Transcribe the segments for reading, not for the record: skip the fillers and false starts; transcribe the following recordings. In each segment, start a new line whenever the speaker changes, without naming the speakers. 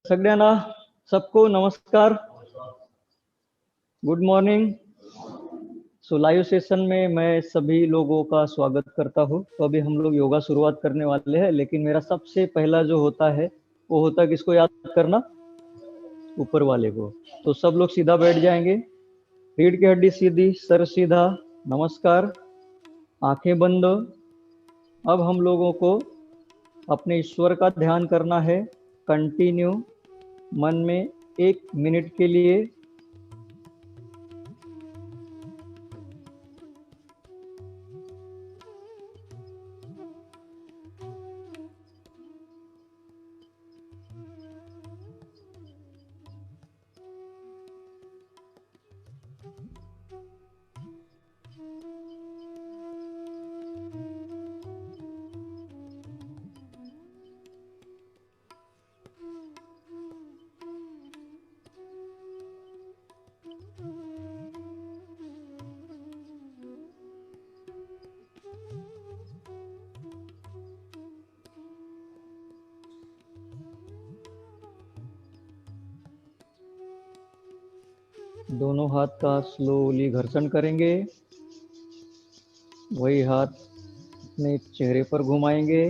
सगळ्यांना सबको नमस्कार, गुड मॉर्निंग। सो लाइव सेशन में मैं सभी लोगों का स्वागत करता हूँ। तो अभी हम लोग योगा शुरुआत करने वाले हैं, लेकिन मेरा सबसे पहला जो होता है वो होता है किसको याद करना? ऊपर वाले को। तो सब लोग सीधा बैठ जाएंगे, रीढ़ की हड्डी सीधी, सर सीधा, नमस्कार, आंखें बंद। अब हम लोगों को अपने ईश्वर का ध्यान करना है कंटिन्यू मन में 1 मिनट के लिए। दोनों हाथ का स्लोली घर्षण करेंगे, वही हाथ अपने चेहरे पर घुमाएंगे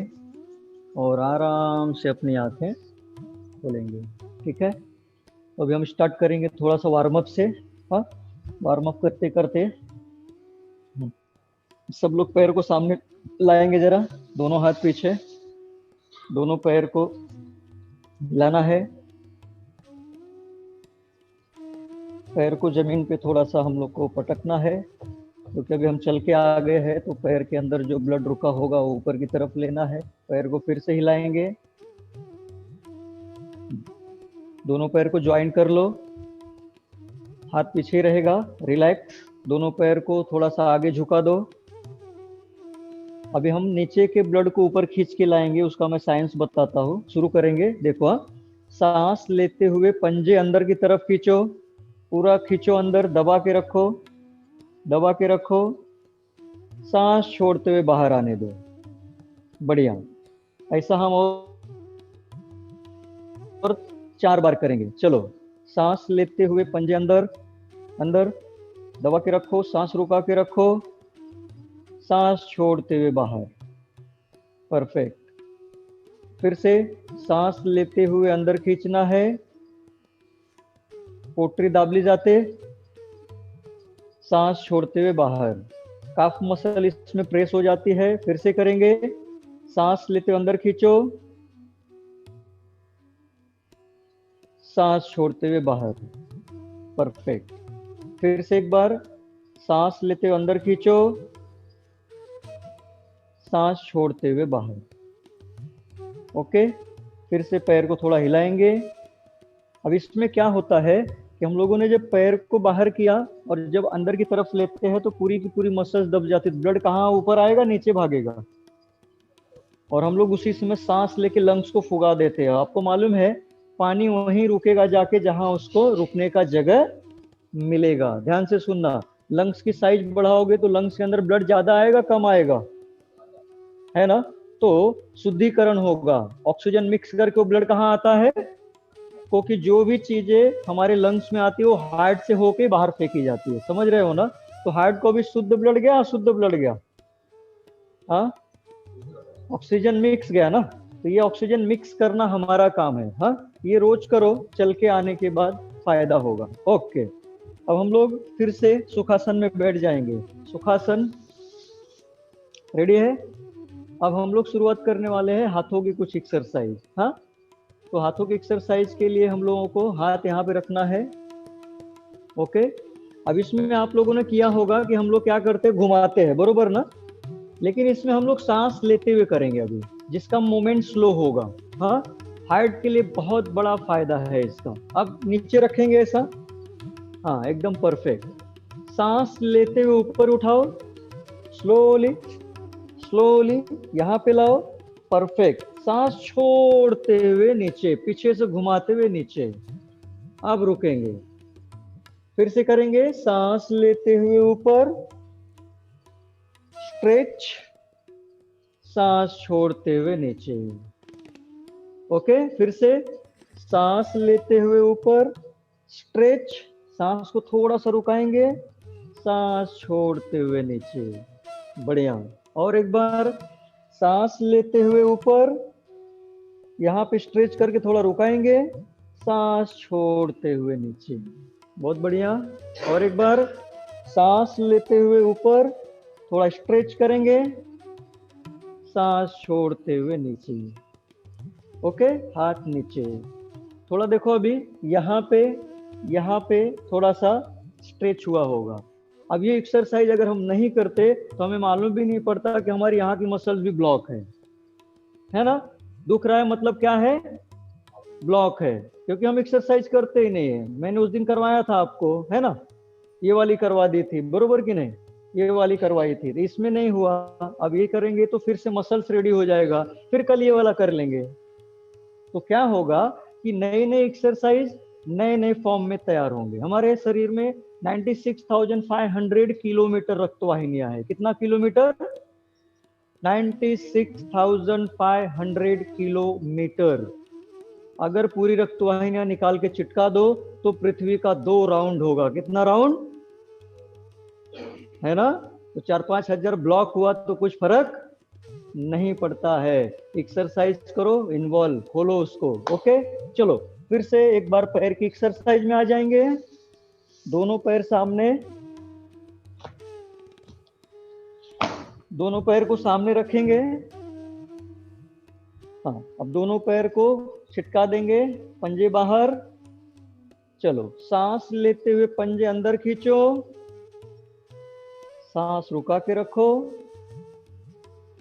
और आराम से अपनी आंखें खोलेंगे। ठीक है, तो अभी हम स्टार्ट करेंगे थोड़ा सा वार्म अप से। हाँ, वार्म अप करते करते सब लोग पैर को सामने लाएंगे, जरा दोनों हाथ पीछे, दोनों पैर को हिलाना है। पैर को जमीन पे थोड़ा सा हम लोग को पटकना है, क्योंकि अभी हम चल के आ गए हैं तो पैर के अंदर जो ब्लड रुका होगा वो ऊपर की तरफ लेना है। पैर को फिर से हिलाएंगे, दोनों पैर को ज्वाइन कर लो, हाथ पीछे रहेगा, रिलैक्स। दोनों पैर को थोड़ा सा आगे झुका दो। अभी हम नीचे के ब्लड को ऊपर खींच के लाएंगे, उसका मैं साइंस बताता हूँ। शुरू करेंगे, देखो। हाँ, सांस लेते हुए पंजे अंदर की तरफ खींचो, पूरा खींचो अंदर, दबा के रखो, दबा के रखो। सांस छोड़ते हुए बाहर आने दो। बढ़िया, ऐसा हम और 4 बार करेंगे। चलो, सांस लेते हुए पंजे अंदर अंदर, दबा के रखो, सांस रुका के रखो, सांस छोड़ते हुए बाहर। परफेक्ट। फिर से सांस लेते हुए अंदर खींचना है, पोटरी दाबली जाते, सांस छोड़ते हुए बाहर। काफ मसल इसमें प्रेस हो जाती है। फिर से करेंगे, सांस लेते हुए अंदर खींचो, सांस छोड़ते हुए बाहर। परफेक्ट। फिर से एक बार, सांस लेते हुए अंदर खींचो, सांस छोड़ते हुए बाहर। ओके, फिर से पैर को थोड़ा हिलाएंगे। अब इसमें क्या होता है कि हम लोगों ने जब पैर को बाहर किया और जब अंदर की तरफ लेते हैं तो पूरी की पूरी मसल्स दब जाती है। ब्लड कहाँ ऊपर आएगा? नीचे भागेगा, और हम लोग उसी समय सांस लेके लंग्स को फुगा देते हैं। आपको मालूम है, पानी वहीं रुकेगा जाके जहां उसको रुकने का जगह मिलेगा। ध्यान से सुनना, लंग्स की साइज बढ़ाओगे तो लंग्स के अंदर ब्लड ज्यादा आएगा, कम आएगा? है ना? तो शुद्धिकरण होगा, ऑक्सीजन मिक्स करके वो ब्लड कहाँ आता है? क्योंकि जो भी चीजें हमारे लंग्स में आती है वो हार्ट से होके बाहर फेंकी जाती है। समझ रहे हो ना? तो हार्ट को भी शुद्ध ब्लड गया, अशुद्ध ब्लड गया? हाँ, ऑक्सीजन मिक्स गया ना। तो ये ऑक्सीजन मिक्स करना हमारा काम है। हाँ, ये रोज करो, चल के आने के बाद फायदा होगा। ओके, अब हम लोग फिर से सुखासन में बैठ जाएंगे। सुखासन रेडी है? अब हम लोग शुरुआत करने वाले हैं हाथों की कुछ एक्सरसाइज। हाँ, तो हाथों की एक्सरसाइज के लिए हम लोगों को हाथ यहाँ पे रखना है। ओके, अब इसमें आप लोगों ने किया होगा कि हम लोग क्या करते हैं, घुमाते हैं, बरोबर ना? लेकिन इसमें हम लोग सांस लेते हुए करेंगे अभी, जिसका मोमेंट स्लो होगा। हाँ, हार्ट के लिए बहुत बड़ा फायदा है इसका। अब नीचे रखेंगे ऐसा, हाँ एकदम परफेक्ट। सांस लेते हुए ऊपर उठाओ, स्लोली स्लोली, यहाँ पे लाओ, परफेक्ट। सांस छोड़ते हुए नीचे, पीछे से घुमाते हुए नीचे। अब रुकेंगे, फिर से करेंगे, सांस लेते हुए ऊपर, स्ट्रेच, सांस छोड़ते हुए नीचे। ओके, फिर से सांस लेते हुए ऊपर, स्ट्रेच, सांस को थोड़ा सा रुकाएंगे, सांस छोड़ते हुए नीचे, बढ़िया। और एक बार सांस लेते हुए ऊपर, यहाँ पे स्ट्रेच करके थोड़ा रुकाएंगे, सांस छोड़ते हुए नीचे, बहुत बढ़िया। और एक बार सांस लेते हुए ऊपर, थोड़ा स्ट्रेच करेंगे, सांस छोड़ते हुए नीचे, ओके, हाथ नीचे। थोड़ा देखो अभी यहाँ पे थोड़ा सा स्ट्रेच हुआ होगा। अब ये एक्सरसाइज अगर हम नहीं करते तो हमें मालूम भी नहीं पड़ता कि हमारी यहाँ की मसल्स भी ब्लॉक है ना। दुख रहा है मतलब क्या है, ब्लॉक है, क्योंकि हम एक्सरसाइज करते ही नहीं है। मैंने उस दिन करवाया था आपको, है ना, ये वाली करवा दी थी, बरोबर कि नहीं, ये वाली करवाई थी, इसमें नहीं हुआ। अब ये करेंगे तो फिर से मसल्स रेडी हो जाएगा, फिर कल ये वाला कर लेंगे। तो क्या होगा कि नए नए एक्सरसाइज नए नए फॉर्म में तैयार होंगे। हमारे शरीर में 96,500 किलोमीटर रक्तवाहिनियां है। कितना किलोमीटर, 96,500 किलोमीटर। अगर पूरी रक्तवाहिनियां निकाल के चिटका दो तो पृथ्वी का 2 राउंड होगा। कितना राउंड है ना। तो 4-5 हजार ब्लॉक हुआ तो कुछ फर्क नहीं पड़ता है। एक्सरसाइज करो, इन्वॉल्व, खोलो उसको। ओके, चलो फिर से एक बार पैर की एक्सरसाइज में आ जाएंगे। दोनों पैर सामने, दोनों पैर को सामने रखेंगे। हाँ, अब दोनों पैर को छिटका देंगे, पंजे बाहर। चलो, सांस लेते हुए पंजे अंदर खींचो, सांस रुका के रखो,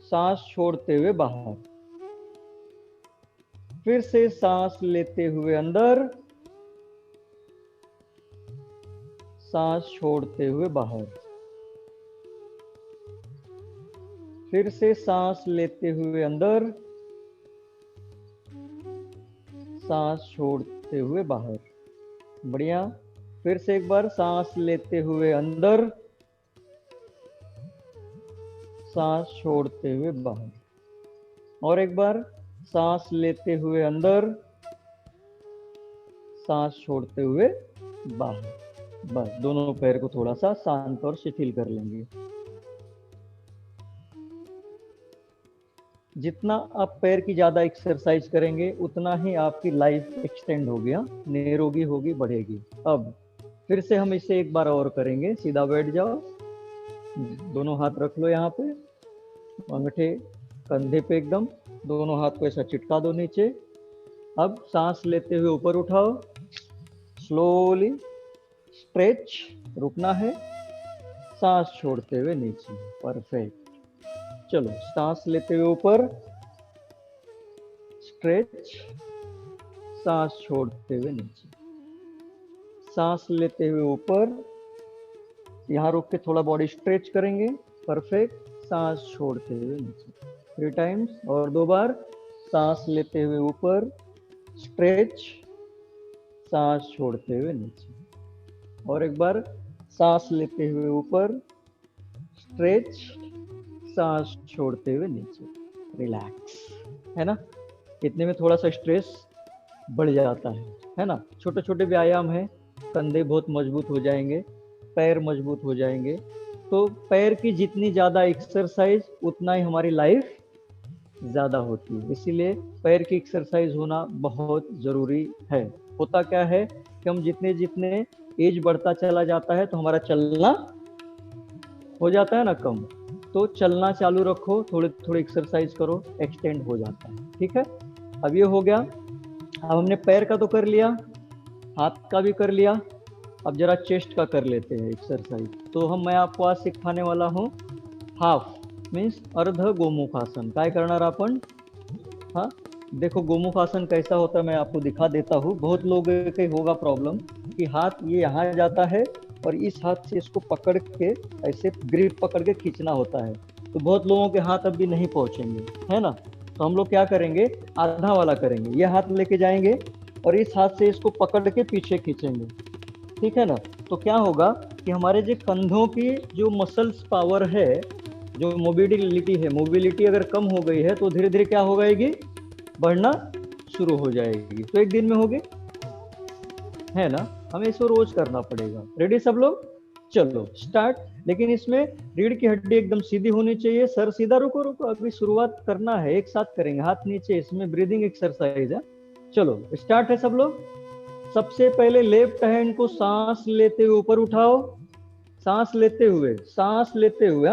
सांस छोड़ते हुए बाहर। फिर से सांस लेते हुए अंदर, सांस छोड़ते हुए बाहर। फिर से सांस लेते हुए अंदर, सांस छोड़ते हुए बाहर, बढ़िया। फिर से एक बार सांस लेते हुए अंदर, सांस छोड़ते हुए बाहर। और एक बार सांस लेते हुए अंदर, सांस छोड़ते हुए बाहर। बस दोनों पैर को थोड़ा सा शांत और शिथिल कर लेंगे। जितना आप पैर की ज्यादा एक्सरसाइज करेंगे उतना ही आपकी लाइफ एक्सटेंड होगी, निरोगी होगी, बढ़ेगी। अब फिर से हम इसे एक बार और करेंगे। सीधा बैठ जाओ, दोनों हाथ रख लो यहाँ पे, अंगूठे कंधे पे एकदम, दोनों हाथ को ऐसा चिटका दो नीचे। अब सांस लेते हुए ऊपर उठाओ, स्लोली स्ट्रेच, रुकना है, सांस छोड़ते हुए नीचे, परफेक्ट। चलो, सांस लेते हुए ऊपर, स्ट्रेच, सांस छोड़ते हुए नीचे, सांस लेते हुए ऊपर, यहाँ रुक के थोड़ा बॉडी स्ट्रेच करेंगे, परफेक्ट, सांस छोड़ते हुए नीचे 3 टाइम्स। और 2 बार, सांस लेते हुए ऊपर, स्ट्रेच, सांस छोड़ते हुए नीचे। और एक बार सांस लेते हुए ऊपर, स्ट्रेच, सांस छोड़ते हुए नीचे, रिलैक्स, है ना। इतने में थोड़ा सा स्ट्रेस बढ़ जाता है ना। छोटे छोटे व्यायाम है, कंधे बहुत मजबूत हो जाएंगे, पैर मजबूत हो जाएंगे। तो पैर की जितनी ज़्यादा एक्सरसाइज उतना ही हमारी लाइफ ज़्यादा होती है। इसीलिए पैर की एक्सरसाइज होना बहुत ज़रूरी है। होता क्या है कि हम जितने जितने एज बढ़ता चला जाता है तो हमारा चलना हो जाता है ना कम, तो चलना चालू रखो, थोड़ी थोड़ी एक्सरसाइज करो, एक्सटेंड हो जाता है। ठीक है, अब ये हो गया। अब हमने पैर का तो कर लिया, हाथ का भी कर लिया। अब जरा चेस्ट का कर लेते हैं एक्सरसाइज। तो मैं आपको आज सिखाने वाला हूँ हाफ मीन्स अर्ध गोमुखासन। काय करणार आपण, हाँ देखो गोमुखासन कैसा होता है मैं आपको दिखा देता हूँ। बहुत लोगों के होगा प्रॉब्लम कि हाथ ये यहाँ जाता है और इस हाथ से इसको पकड़ के ऐसे ग्रिप पकड़ के खींचना होता है, तो बहुत लोगों के हाथ अभी नहीं पहुँचेंगे, है ना। तो हम लोग क्या करेंगे, आधा वाला करेंगे। ये हाथ लेके जाएंगे और इस हाथ से इसको पकड़ के पीछे खींचेंगे, ठीक है ना। तो क्या होगा कि हमारे जो कंधों की जो मसल्स पावर है, जो मोबिलिटी है, मोबिलिटी अगर कम हो गई है तो धीरे धीरे क्या हो जाएगी, बढ़ना शुरू हो जाएगी। तो एक दिन में होगी, है ना? हमें इसको रोज करना पड़ेगा। रेडी सब लोग? चलो स्टार्ट। लेकिन इसमें रीढ़ की हड्डी एकदम सीधी होनी चाहिए, सर सीधा। रुको रुको, अभी शुरुआत करना है, एक साथ करेंगे, हाथ नीचे। इसमें ब्रीदिंग एक्सरसाइज है। चलो स्टार्ट है सब लोग। सबसे पहले लेफ्ट हैंड को सांस लेते हुए ऊपर उठाओ, सांस लेते हुए, सांस लेते हुए,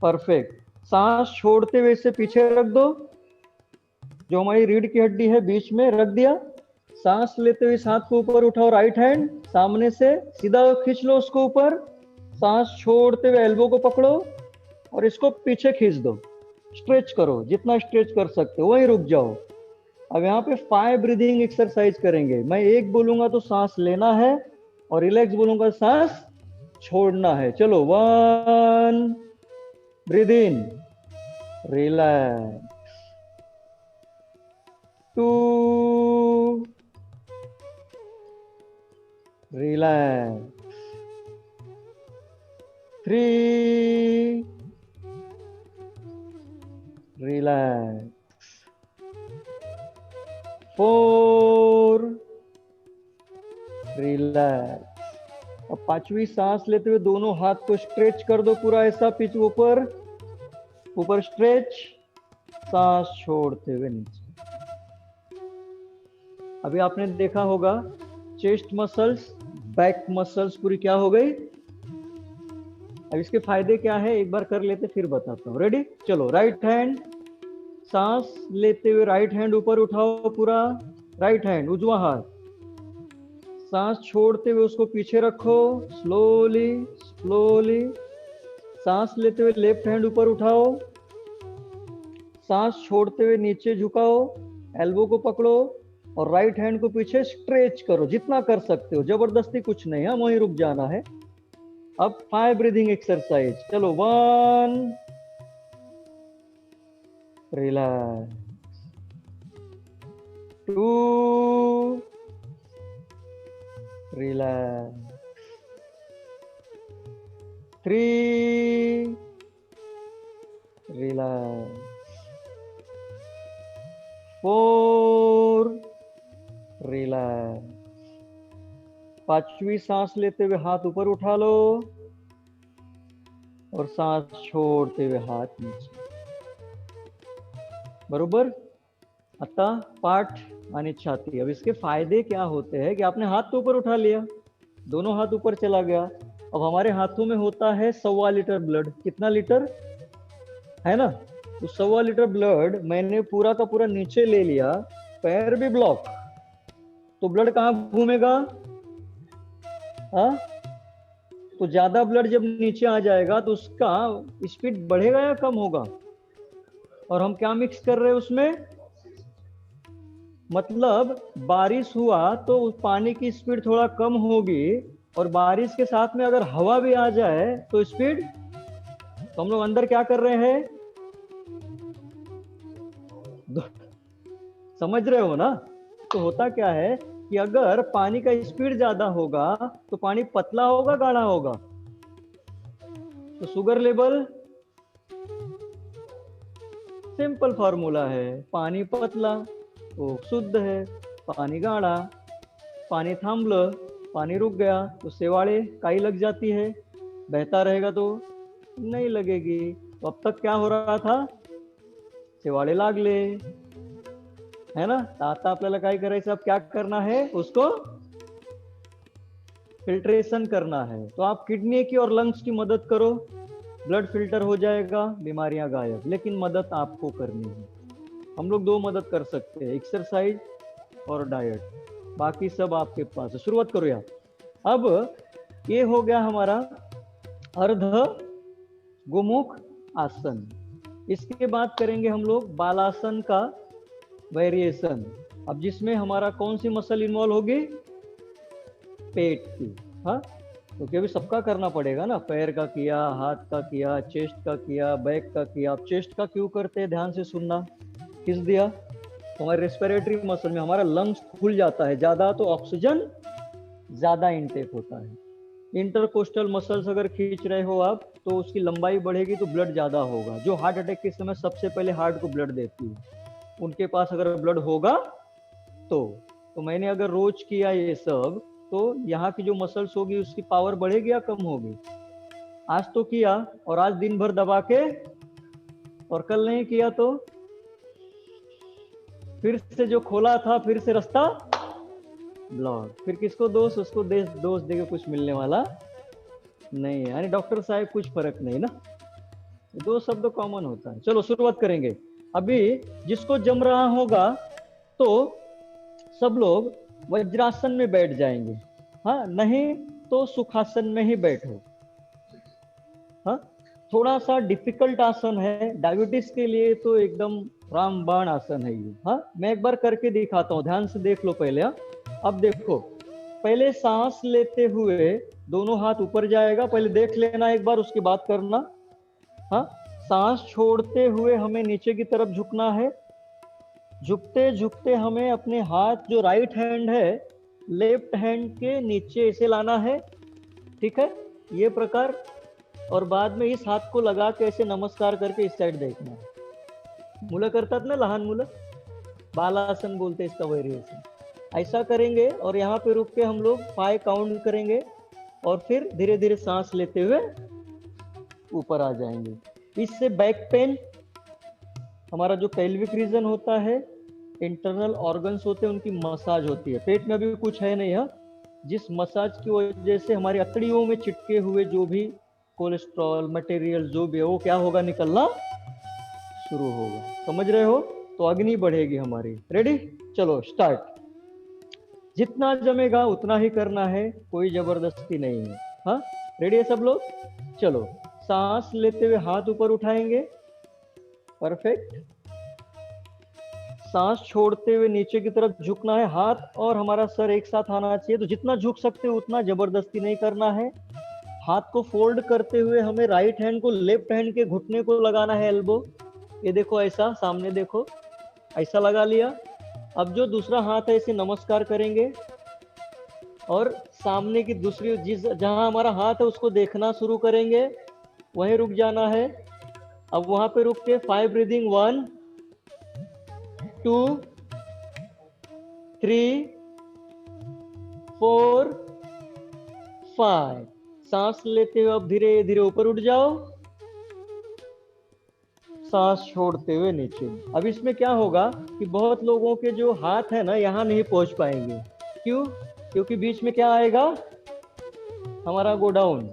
परफेक्ट। सांस छोड़ते हुए इसे पीछे रख दो, जो हमारी रीढ़ की हड्डी है बीच में रख दिया। सांस लेते हुए इस हाथ को ऊपर उठाओ, राइट हैंड सामने से सीधा खींच लो उसको ऊपर। सांस छोड़ते हुए एल्बो को पकड़ो और इसको पीछे खींच दो। स्ट्रेच करो, जितना स्ट्रेच कर सकते हो वहीं रुक जाओ। अब यहाँ पे 5 ब्रीदिंग एक्सरसाइज करेंगे। मैं एक बोलूंगा तो सांस लेना है, और रिलैक्स बोलूंगा सांस छोड़ना है। चलो 1, breathe in, relax. 2, relax. 3, relax. 4, relax. अब 5वीं सांस लेते हुए दोनों हाथ को स्ट्रेच कर दो पूरा, ऐसा पिच ऊपर ऊपर स्ट्रेच, सांस छोड़ते हुए नीचे। अभी आपने देखा होगा चेस्ट मसल्स, बैक मसल्स पूरी क्या हो गई। अब इसके फायदे क्या है एक बार कर लेते फिर बताता हूँ। रेडी? चलो राइट हैंड, सांस लेते हुए राइट हैंड ऊपर उठाओ पूरा, राइट हैंड उजवा हाथ। सांस छोड़ते हुए उसको पीछे रखो, स्लोली स्लोली। सांस लेते हुए लेफ्ट हैंड ऊपर उठाओ, सांस छोड़ते हुए नीचे झुकाओ, एल्बो को पकड़ो और राइट हैंड को पीछे स्ट्रेच करो, जितना कर सकते हो, जबरदस्ती कुछ नहीं है, वहीं रुक जाना है। अब 5 ब्रीदिंग एक्सरसाइज। चलो 1, रिलैक्स। 2, रिलैक्स। 3, रिलैक्स। 4, रिलैक्स। 5वीं सांस लेते हुए हाथ ऊपर उठा लो और सांस छोड़ते हुए हाथ नीचे, बरोबर। आता पाठ आणि छाती। अब इसके फायदे क्या होते हैं कि आपने हाथ तो ऊपर उठा लिया, दोनों हाथ ऊपर चला गया। अब हमारे हाथों में होता है 1.25 लीटर ब्लड। कितना लीटर है ना? तो 1.25 लीटर ब्लड मैंने पूरा का पूरा नीचे ले लिया, पैर भी ब्लॉक, तो ब्लड कहाँ घूमेगा? हाँ, तो ज्यादा ब्लड जब नीचे आ जाएगा तो उसका स्पीड बढ़ेगा या कम होगा? और हम क्या मिक्स कर रहे हैं उसमें? मतलब बारिश हुआ तो उस पानी की स्पीड थोड़ा कम होगी, और बारिश के साथ में अगर हवा भी आ जाए तो स्पीड, तो हम लोग अंदर क्या कर रहे हैं? समझ रहे हो ना? तो होता क्या है कि अगर पानी का स्पीड ज्यादा होगा तो पानी पतला होगा गाढ़ा होगा? तो शुगर लेवल, सिंपल फॉर्मूला है, पानी पतला तो शुद्ध है, पानी गाढ़ा, पानी थांबलं, पानी रुक गया तो शेवाड़े काई लग जाती है, बहता रहेगा तो नहीं लगेगी। तो अब तक क्या हो रहा था? शेवाळे लागले, है ना? तर आता आपल्याला काय करायचं, अब क्या करना है? उसको फिल्ट्रेशन करना है। तो आप किडनी की और लंग्स की मदद करो, ब्लड फिल्टर हो जाएगा, बीमारियां गायब। लेकिन मदद आपको करनी है। हम लोग 2 मदद कर सकते हैं, एक्सरसाइज और डाइट, बाकी सब आपके पास है। शुरुआत करो यार। अब ये हो गया हमारा अर्ध गोमुख आसन। इसके बाद करेंगे हम लोग बालासन का वेरिएशन। अब जिसमें हमारा कौन सी मसल इन्वॉल्व होगी? पेट की। हाँ, क्योंकि अभी सबका करना पड़ेगा ना, पैर का किया, हाथ का किया, चेस्ट का किया, बैक का किया। अब चेस्ट का क्यों करते हैं, ध्यान से सुनना। खींच दिया तो हमारे रेस्पिरेटरी मसल में हमारा लंग्स खुल जाता है ज्यादा, तो ऑक्सीजन ज्यादा इनटेक होता है। इंटरकोस्टल मसल्स अगर खींच रहे हो आप तो उसकी लंबाई बढ़ेगी तो ब्लड ज्यादा होगा, जो हार्ट अटैक के समय सबसे पहले हार्ट को ब्लड देती है। उनके पास अगर ब्लड होगा तो मैंने अगर रोज किया ये सब तो यहाँ की जो मसल्स होगी उसकी पावर बढ़ेगी या कम होगी? आज तो किया और आज दिन भर दबा के और कल नहीं किया तो फिर से जो खोला था फिर से रास्ता ब्लॉक। फिर किसको दोष? उसको दोष देके कुछ मिलने वाला नहीं है। यानी डॉक्टर साहब कुछ फर्क नहीं ना, दो शब्द कॉमन होता है। चलो शुरुआत करेंगे। अभी जिसको जम रहा होगा तो सब लोग वज्रासन में बैठ जाएंगे, हाँ, नहीं तो सुखासन में ही बैठो। हाँ, थोड़ा सा डिफिकल्ट आसन है, डायबिटीज के लिए तो एकदम रामबाण आसन है ये। हाँ, मैं एक बार करके दिखाता हूँ, ध्यान से देख लो पहले। हाँ, अब देखो, पहले सांस लेते हुए दोनों हाथ ऊपर जाएगा, पहले देख लेना एक बार, उसके बाद करना। हाँ, सांस छोड़ते हुए हमें नीचे की तरफ झुकना है। झुकते झुकते हमें अपने हाथ जो राइट हैंड है लेफ्ट हैंड के नीचे ऐसे लाना है, ठीक है, ये प्रकार। और बाद में इस हाथ को लगा के ऐसे नमस्कार करके इस साइड देखना है। मुलं करतात ना लहान मुलं, बालासन बोलते इसका वेरिएशन। ऐसा करेंगे और यहाँ पे रुक के हम लोग 5 काउंट करेंगे और फिर धीरे धीरे सांस लेते हुए ऊपर आ जाएंगे। इससे बैक पेन, हमारा जो पेल्विक रीजन होता है, इंटरनल ऑर्गन्स होते हैं, उनकी मसाज होती है। पेट में भी कुछ है नहीं, हाँ, जिस मसाज की वजह से हमारी अतड़ियों में चिटके हुए जो भी कोलेस्ट्रॉल मटेरियल जो भी है वो क्या होगा, निकलना शुरू होगा। समझ रहे हो? तो अग्नि बढ़ेगी हमारी। रेडी? चलो स्टार्ट। जितना जमेगा उतना ही करना है, कोई जबरदस्ती नहीं है। हाँ, रेडी है सब लोग? चलो, सांस लेते हुए हाथ ऊपर उठाएंगे, परफेक्ट। सांस छोड़ते हुए नीचे की तरफ झुकना है, हाथ और हमारा सर एक साथ आना चाहिए। तो जितना झुक सकते हो उतना, जबरदस्ती नहीं करना है। हाथ को फोल्ड करते हुए हमें राइट हैंड को लेफ्ट हैंड के घुटने को लगाना है, एल्बो। ये देखो, ऐसा सामने देखो, ऐसा लगा लिया। अब जो दूसरा हाथ है इसे नमस्कार करेंगे और सामने की दूसरी जहां हमारा हाथ है उसको देखना शुरू करेंगे, वहीं रुक जाना है। अब वहां पे रुक के 5 ब्रीदिंग, 1 2 3 4 5। सांस लेते हुए अब धीरे धीरे ऊपर उठ जाओ, सांस छोड़ते हुए नीचे। अब इसमें क्या होगा कि बहुत लोगों के जो हाथ है ना यहाँ नहीं पहुंच पाएंगे। क्यों? क्योंकि बीच में क्या आएगा, हमारा गोडाउन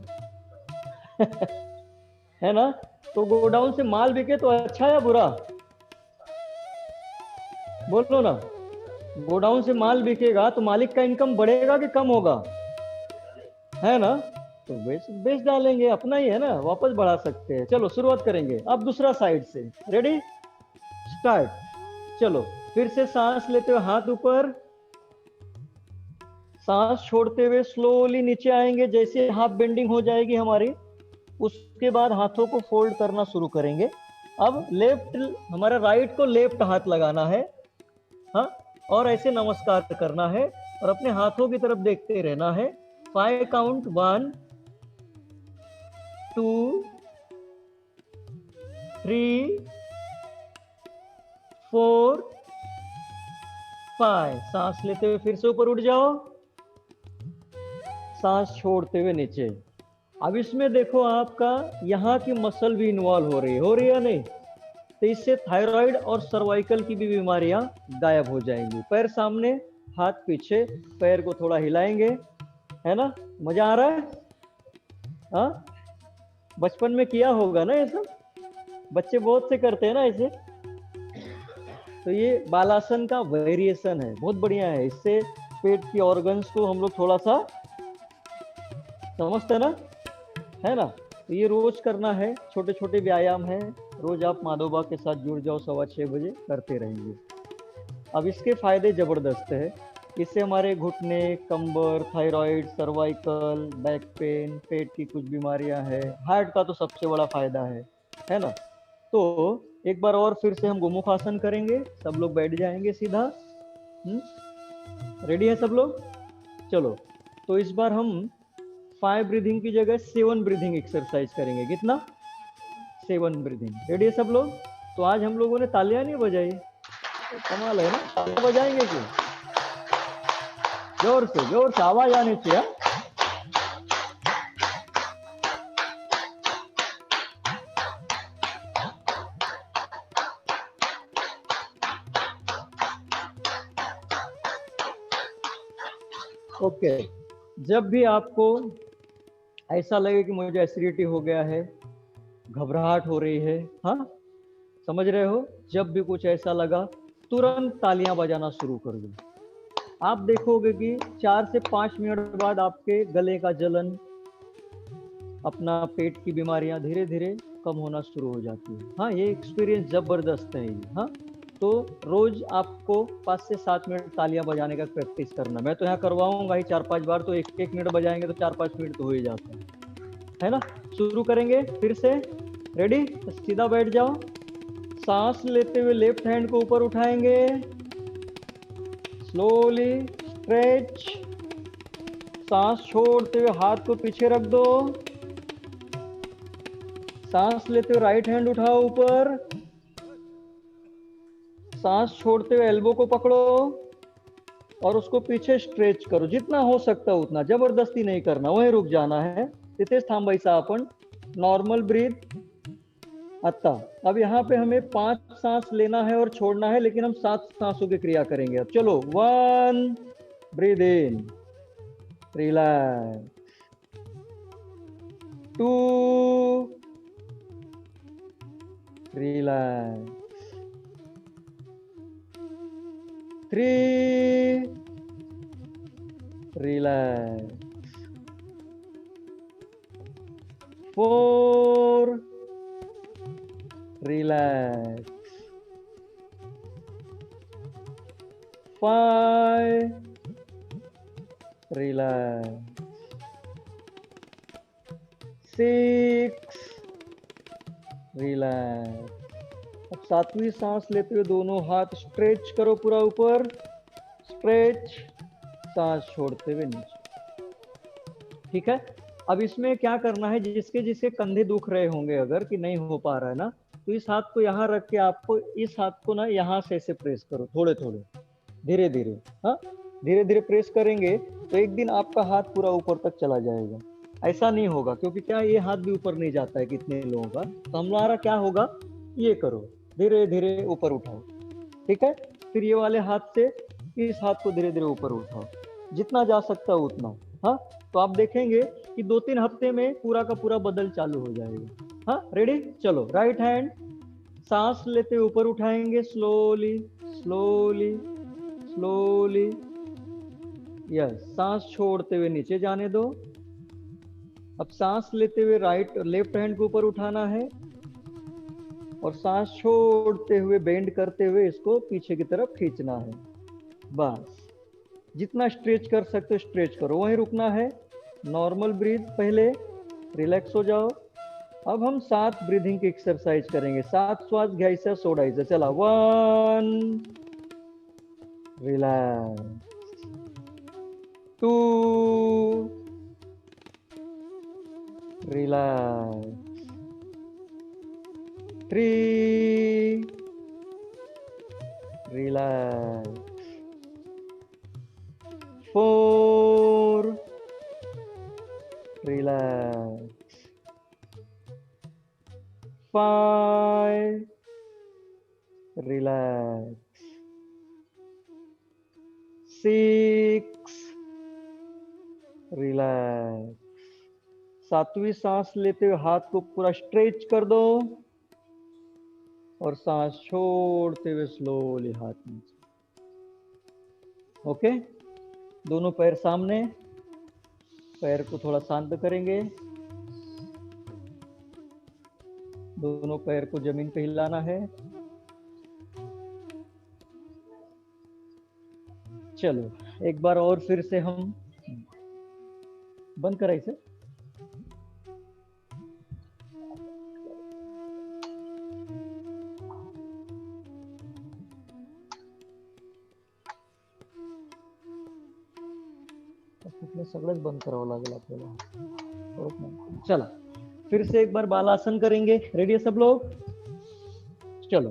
है ना। तो गोडाउन से माल बिके तो अच्छा या बुरा? बोलो ना। गोडाउन से माल बिकेगा तो मालिक का इनकम बढ़ेगा कि कम होगा? है ना। तो बेच डालेंगे, अपना ही है ना, वापस बढ़ा सकते हैं। चलो शुरुआत करेंगे। अब दूसरा साइड से, रेडी स्टार्ट। चलो फिर से सांस लेते हुए हाथ ऊपर, सांस छोड़ते हुए स्लोली नीचे आएंगे। जैसे हाफ बेंडिंग हो जाएगी हमारी, उसके बाद हाथों को फोल्ड करना शुरू करेंगे। अब लेफ्ट, हमारा राइट को लेफ्ट हाथ लगाना है, हाँ, और ऐसे नमस्कार करना है और अपने हाथों की तरफ देखते रहना है। 5 काउंट, 1 2 3 4 5। सांस लेते हुए फिर से ऊपर उठ जाओ, सांस छोड़ते हुए नीचे। अब इसमें देखो, आपका यहाँ की मसल भी इन्वॉल्व हो रही है नहीं? तो इससे थायराइड और सर्वाइकल की भी बीमारियां गायब हो जाएंगी। पैर सामने, हाथ पीछे, पैर को थोड़ा हिलाएंगे, है ना। मजा आ रहा है? हाँ, बचपन में किया होगा ना ये सब, बच्चे बहुत से करते हैं ना ऐसे। तो ये बालासन का वेरिएशन है, बहुत बढ़िया है। इससे पेट की ऑर्गन्स को हम लोग थोड़ा सा समझते हैं ना, है ना। तो ये रोज करना है, छोटे छोटे व्यायाम है। रोज आप माधोबा के साथ जुड़ जाओ, 6:15 बजे करते रहेंगे। अब इसके फायदे जबरदस्त है। इससे हमारे घुटने, कंबर, थायराइड, सर्वाइकल, बैक पेन, पेट की कुछ बीमारियां हैं, हार्ट का तो सबसे बड़ा फायदा है ना। तो एक बार और फिर से हम गोमुखासन करेंगे। सब लोग बैठ जाएंगे सीधा। रेडी है सब लोग? चलो, तो इस बार हम 5 ब्रीदिंग की जगह 7 ब्रीदिंग एक्सरसाइज करेंगे। कितना? 7 ब्रीदिंग। रेडी है सब लोग? तो आज हम लोगों ने तालियां नहीं बजाई, कमाल है ना, बजाएंगे क्यों? जोर से आवाज आनी चाहिए। ओके, जब भी आपको ऐसा लगे कि मुझे एसिडिटी हो गया है, घबराहट हो रही है, हाँ समझ रहे हो, जब भी कुछ ऐसा लगा तुरंत तालियां बजाना शुरू कर दो। आप देखोगे कि 4 से 5 मिनट बाद आपके गले का जलन, अपना पेट की बीमारियां धीरे धीरे कम होना शुरू हो जाती है। हाँ, ये एक्सपीरियंस जबरदस्त है ये। हाँ, तो रोज आपको 5 से 7 मिनट तालियां बजाने का प्रैक्टिस करना। मैं तो यहाँ करवाऊंगा ही 4-5 बार, तो 1-1 मिनट बजाएंगे तो 4-5 मिनट तो हो ही जाता है ना। शुरू करेंगे फिर से, रेडी? सीधा बैठ जाओ, सांस लेते हुए लेफ्ट हैंड को ऊपर उठाएंगे, स्लोली स्ट्रेच, सांस छोड़ते हुए हाथ को पीछे रख दो, सांस लेते हुए राइट हैंड उठाओ ऊपर, सांस छोड़ते हुए एल्बो को पकड़ो और उसको पीछे स्ट्रेच करो, जितना हो सकता है उतना, जबरदस्ती नहीं करना, वहीं रुक जाना है। तिथेच थांबायचं आपण, नॉर्मल ब्रीथ। आता अब यहाँ पे हमें 5 सांस लेना है और छोड़ना है, लेकिन हम 7 सांसों की क्रिया करेंगे। अब चलो, 1 breathe in, relax, 2 relax, 3 relax, 4 relax, 5 relax, 6 relax. अब 7वीं सांस लेते हुए दोनों हाथ स्ट्रेच करो पूरा ऊपर, स्ट्रेच, सांस छोड़ते हुए नीचे। ठीक है, अब इसमें क्या करना है, जिसके जिसके कंधे दुख रहे होंगे अगर कि नहीं हो पा रहा है ना, तो इस हाथ को यहाँ रख के आपको इस हाथ को ना यहाँ से ऐसे प्रेस करो, थोड़े थोड़े, धीरे धीरे। हाँ, धीरे धीरे प्रेस करेंगे तो एक दिन आपका हाथ पूरा ऊपर तक चला जाएगा। ऐसा नहीं होगा, क्योंकि क्या ये हाथ भी ऊपर नहीं जाता है कितने लोगों का। तो हमारा क्या होगा, ये करो, धीरे धीरे ऊपर उठाओ। ठीक है, फिर ये वाले हाथ से इस हाथ को धीरे धीरे ऊपर उठाओ, जितना जा सकता है उतना। हाँ, तो आप देखेंगे कि 2-3 हफ्ते में पूरा का पूरा बदल चालू हो जाएगा। हाँ, रेडी? चलो, राइट हैंड सांस लेते ऊपर उठाएंगे, स्लोली स्लोली स्लोली, यस, सांस छोड़ते हुए नीचे जाने दो। अब सांस लेते हुए राइट लेफ्ट हैंड को ऊपर उठाना है और सांस छोड़ते हुए बेंड करते हुए इसको पीछे की तरफ खींचना है। बस, जितना स्ट्रेच कर सकते हो स्ट्रेच करो, वहीं रुकना है। नॉर्मल ब्रीथ पहले, रिलैक्स हो जाओ। अब हम 7 ब्रीथिंग की एक्सरसाइज करेंगे, 7 श्वास घ्यायचं सोडायचं। चला, 1 relax, 2 relax, 3 relax, 4 relax, 5 relax, 6 relax. 7वीं सांस लेते हुए हाथ को पूरा स्ट्रेच कर दो और सांस छोड़ते हुए स्लोली हाथ नीचे। ओके, दोनों पैर सामने, पैर को थोड़ा शांत करेंगे, दोनों पैर को जमीन पे हिलाना है। चलो, एक बार और फिर से हम बंद कराई से। सगळंच बंद करावं लागेल आपल्याला। चला, फिर से एक बार बालासन करेंगे। रेडी है सब लोग? चलो,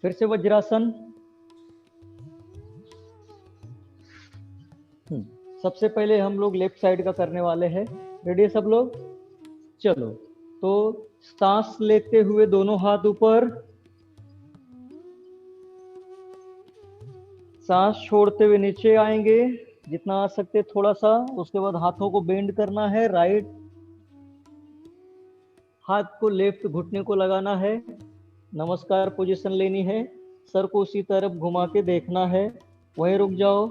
फिर से वज्रासन। सबसे पहले हम लोग लेफ्ट साइड का करने वाले हैं। रेडी है सब लोग? चलो, तो सांस लेते हुए दोनों हाथ ऊपर, सांस छोड़ते हुए नीचे आएंगे जितना आ सकते थोड़ा सा। उसके बाद हाथों को बेंड करना है, राइट हाथ को लेफ्ट घुटने को लगाना है, नमस्कार पोजीशन लेनी है, सर को उसी तरफ घुमा के देखना है, वहीं रुक जाओ।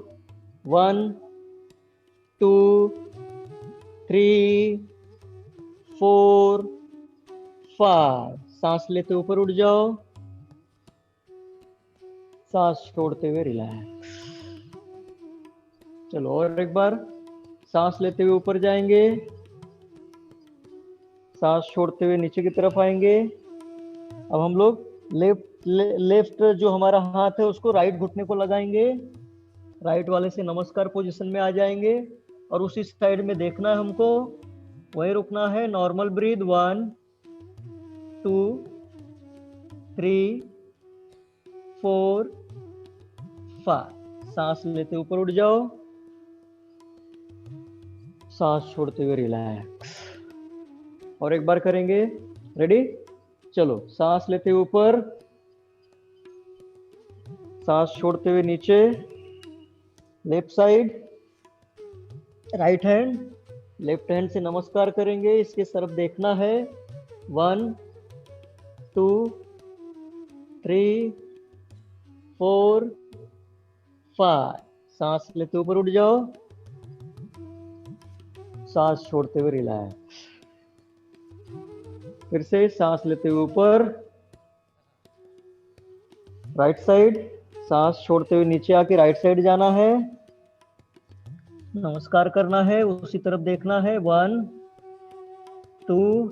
1 2 3 4 5। सांस लेते ऊपर उठ जाओ, सांस छोड़ते हुए रिलैक्स। चलो और एक बार, सांस लेते हुए ऊपर जाएंगे, सांस छोड़ते हुए नीचे की तरफ आएंगे। अब हम लोग लेफ्ट जो हमारा हाथ है उसको राइट घुटने को लगाएंगे, राइट वाले से नमस्कार पोजीशन में आ जाएंगे और उसी साइड में देखना है हमको, वहीं रुकना है। Normal breath, 1 2 3 4 5। सांस लेते ऊपर उठ जाओ, सांस छोड़ते हुए रिलैक्स। और एक बार करेंगे, रेडी? चलो, सांस लेते हुए ऊपर, सांस छोड़ते हुए नीचे, left side, right hand, left hand से नमस्कार करेंगे, इसके तरफ देखना है। 1 2 3 4 5। सांस लेते ऊपर उठ जाओ, सांस छोड़ते हुए रिलैक्स। फिर से सांस लेते हुए ऊपर, राइट साइड, सांस छोड़ते हुए नीचे आके राइट साइड जाना है, नमस्कार करना है, उसी तरफ देखना है। 1 2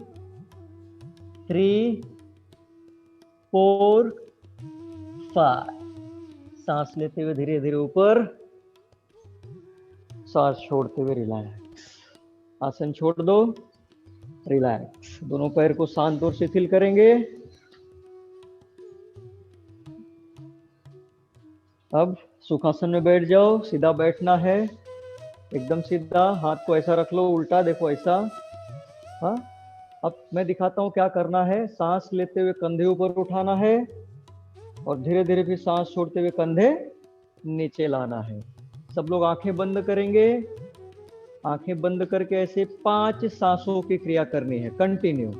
3 4 5। सांस लेते हुए धीरे धीरे ऊपर, सांस छोड़ते हुए रिलैक्स। आसन छोड़ दो, रिलैक्स। दोनों पैर को शांत और शिथिल करेंगे। अब सुखासन में बैठ जाओ, सीधा बैठना है, एकदम सीधा। हाथ को ऐसा रख लो, उल्टा देखो ऐसा। हाँ, अब मैं दिखाता हूँ क्या करना है। सांस लेते हुए कंधे ऊपर उठाना है और धीरे धीरे फिर सांस छोड़ते हुए कंधे नीचे लाना है। सब लोग आंखें बंद करेंगे। आंखें बंद करके ऐसे 5 सांसों की क्रिया करनी है, कंटिन्यू।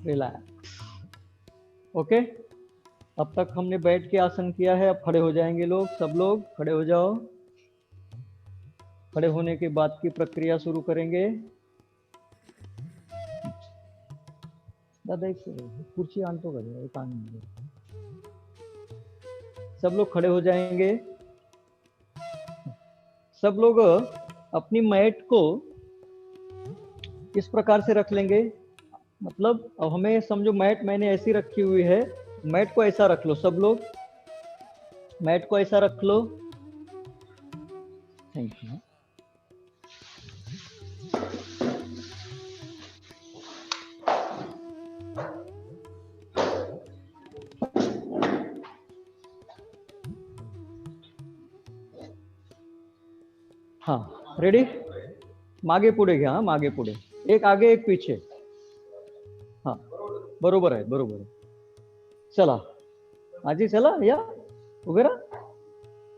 रिलैक्स। ओके, अब तक हमने बैठ के आसन किया है, अब खड़े हो जाएंगे लोग। सब लोग खड़े हो जाओ। खड़े होने के बाद की प्रक्रिया शुरू करेंगे। दादा एक कुर्सी आन तो कर, एक आन। सब लोग खड़े हो जाएंगे। सब लोग अपनी मैट को इस प्रकार से रख लेंगे, मतलब अब हमें समझो मैट मैंने ऐसी रखी हुई है, मैट को ऐसा रख लो। सब लोग मैट को ऐसा रख लो। Thank you. हाँ, रेडी? मागे पुढे घ्या, मागे पुढे, एक आगे एक पीछे। हाँ, बरोबर आहे, बरोबर आहे। चला आजी, चला या, उभे रहा,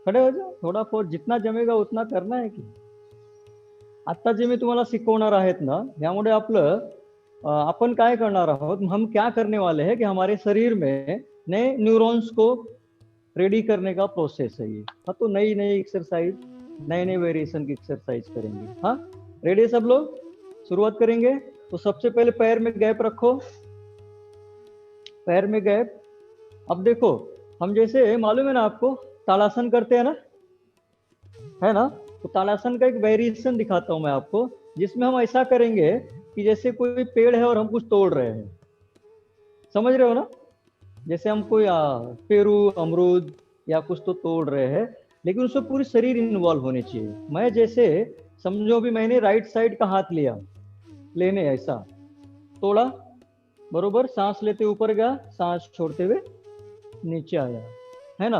खड़े हो जाओ। थोड़ा फोर जितना जमेगा उतना करना है की। आता जे मी तुम्हाला शिकवणार आहेत ना, यामुळे आपलं अपन काय करणार आहोत, हम क्या करने वाले हैं कि हमारे शरीर में नए न्यूरॉन्स को रेडी करने का प्रोसेस है ये। हाँ, तो नई नई एक्सरसाइज नए नए वेरिएशन की एक्सरसाइज करेंगे। हाँ, रेडी है सब लोग? शुरुआत करेंगे। तो सबसे पहले पैर में गैप रखो, पैर में गैप। अब देखो, हम जैसे मालूम है ना आपको, ताड़ासन करते हैं ना, है ना? तो ताड़ासन का एक वेरिएशन दिखाता हूं मैं आपको, जिसमें हम ऐसा करेंगे कि जैसे कोई पेड़ है और हम कुछ तोड़ रहे हैं, समझ रहे हो ना? जैसे हम कोई पेरू, अमरूद या कुछ तो तोड़ रहे हैं, लेकिन उसमें पूरी शरीर इन्वॉल्व होनी चाहिए। मैं जैसे, समझो भी मैंने राइट साइड का हाथ लिया, लेने ऐसा तोड़ा, बरोबर, सांस लेते ऊपर गया, सांस छोड़ते हुए नीचे आया, है ना?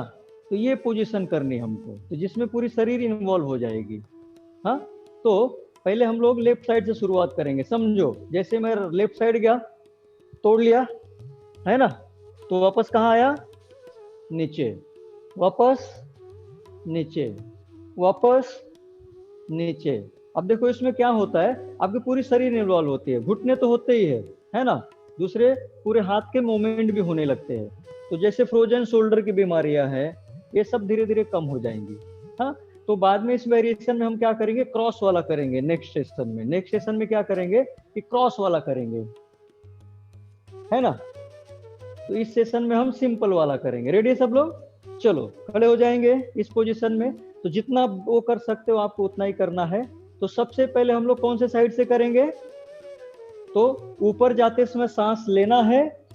तो ये पोजीशन करनी हमको, तो जिसमें पूरी शरीर इन्वॉल्व हो जाएगी। हाँ, तो पहले हम लोग लेफ्ट साइड से शुरुआत करेंगे। समझो, जैसे मैं लेफ्ट साइड गया, तोड़ लिया, है ना? तो वापस कहाँ आया? नीचे, वापस नीचे, वापस नीचे। अब देखो इसमें क्या होता है, आपकी पूरी शरीर इन्वॉल्व होती है, घुटने तो होते ही है ना? दूसरे पूरे हाथ के मूवमेंट भी होने लगते हैं। तो जैसे फ्रोजन शोल्डर की बीमारियां हैं, ये सब धीरे धीरे कम हो जाएंगी। हाँ, तो बाद में इस वेरिएशन में हम क्या करेंगे, क्रॉस वाला करेंगे। नेक्स्ट सेशन में, नेक्स्ट सेशन में क्या करेंगे कि क्रॉस वाला करेंगे, है ना? तो इस सेशन में हम सिंपल वाला करेंगे। रेडी है सब लोग? चलो खड़े हो जाएंगे इस पोजीशन में। तो जितना वो कर सकते हो आपको उतना ही करना है। तो सबसे पहले हम लोग कौन से साइड से करेंगे? तो ऊपर जाते समय सांस लेना है,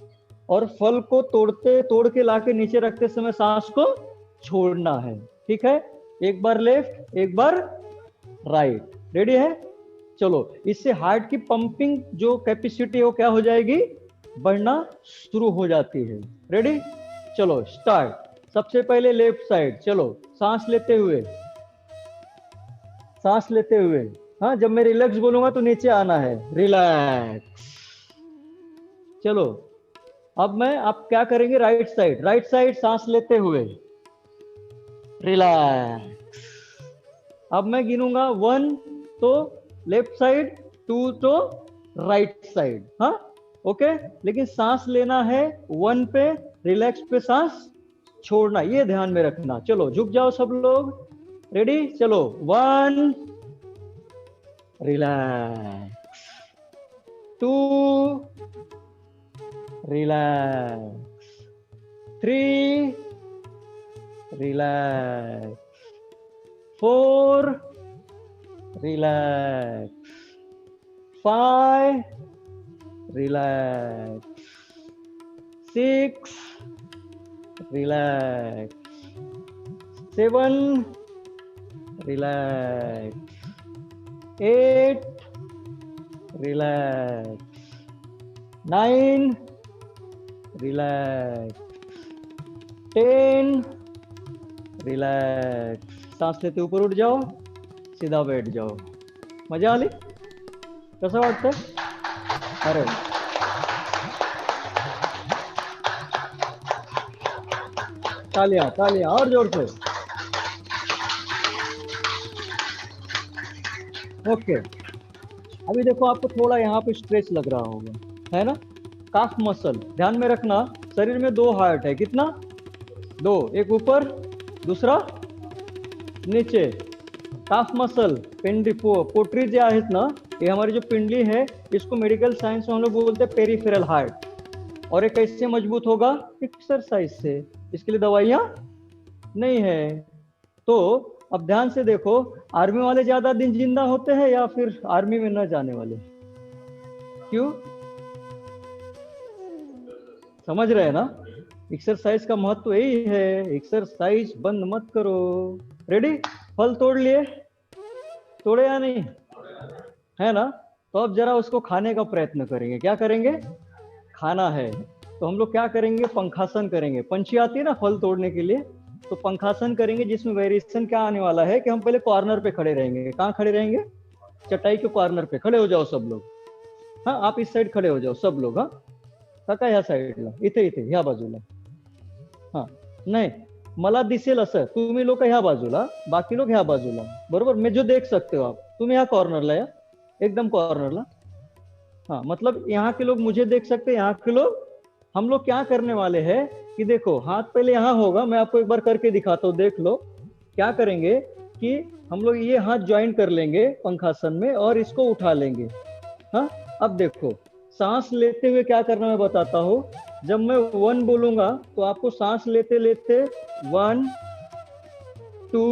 और फल को तोड़ के लाके नीचे रखते समय सांस को छोड़ना है। ठीक है? एक बार लेफ्ट, एक बार राइट। रेडी है? चलो, इससे हार्ट की पंपिंग जो कैपेसिटी है वो क्या हो जाएगी, बढ़ना शुरू हो जाती है। रेडी? चलो स्टार्ट। सबसे पहले लेफ्ट साइड, चलो सांस लेते हुए, सांस लेते हुए। हाँ, जब मैं रिलैक्स बोलूंगा तो नीचे आना है, रिलैक्स। चलो, अब मैं, आप क्या करेंगे, राइट साइड, राइट साइड सांस लेते हुए, रिलैक्स। अब मैं गिनूंगा 1 तो लेफ्ट साइड, 2 तो राइट साइड। हाँ, ओके। लेकिन सांस लेना है 1 पे, रिलैक्स पे सांस छोड़ना, ये ध्यान में रखना। चलो झुक जाओ सब लोग। रेडी? चलो 1, relax, 2, relax, 3, relax, 4, relax, 5, relax, 6, relax, 7, relax, 8, relax, 9, relax, 10, relax. सांस लेते ऊपर उठ जाओ, सीधा बैठ जाओ। मजा आली? कसं वाटतं? अरे तालियां तालियां और जोर से। ओके, अभी देखो आपको थोड़ा यहाँ पे स्ट्रेच लग रहा होगा, है ना? काफ मसल ध्यान में रखना। शरीर में 2 हार्ट है, कितना? 2, एक ऊपर, दूसरा नीचे। काफ मसल, पिंडी, पोटरी जो आहेत ना, ये हमारी जो पिंडली है, इसको मेडिकल साइंस में हम लोग बोलते हैं पेरिफेरल हार्ट। और ये कैसे मजबूत होगा? एक्सरसाइज से। इसके लिए दवाइयां नहीं है। तो अब ध्यान से देखो, आर्मी वाले ज्यादा दिन जिंदा होते हैं या फिर आर्मी में न जाने वाले? क्यों? समझ रहे हैं ना? एक्सरसाइज का महत्व यही है, एक्सरसाइज बंद मत करो। रेडी? फल तोड़ लिए, तोड़े या नहीं, है ना? तो अब जरा उसको खाने का प्रयत्न करेंगे। क्या करेंगे? खाना है। तो हम लोग क्या करेंगे, पंखासन करेंगे। पंछी आती है ना फल तोड़ने के लिए, तो पंखासन करेंगे, जिसमें वेरिएशन क्या आने वाला है कि हम पहले कॉर्नर पे खड़े रहेंगे। कहाँ खड़े रहेंगे? चटाई के कॉर्नर पे खड़े हो जाओ सब लोग। हाँ, आप इस साइड खड़े हो जाओ सब लोग। हाँ काका, ह्या साईडला, इथे इथे ह्या बाजूला। हाँ, नाही, मला दिसेल असं, तुम्ही लोक ह्या बाजूला, बाकी लोग ह्या बाजूला, बरोबर? मैं जो देख सकते हो आप, तुम्ही ह्या कॉर्नरला या एकदम कॉर्नरला। हाँ, मतलब यहाँ के लोग मुझे देख सकते हैं, यहाँ के लोग। हम लोग क्या करने वाले हैं कि देखो, हाथ पहले यहाँ होगा, मैं आपको एक बार करके दिखाता हूँ, देख लो क्या करेंगे कि हम लोग ये हाथ ज्वाइन कर लेंगे पंखासन में और इसको उठा लेंगे। हाँ, अब देखो सांस लेते हुए क्या करना मैं बताता हूँ। जब मैं 1 बोलूंगा तो आपको सांस लेते लेते 1 2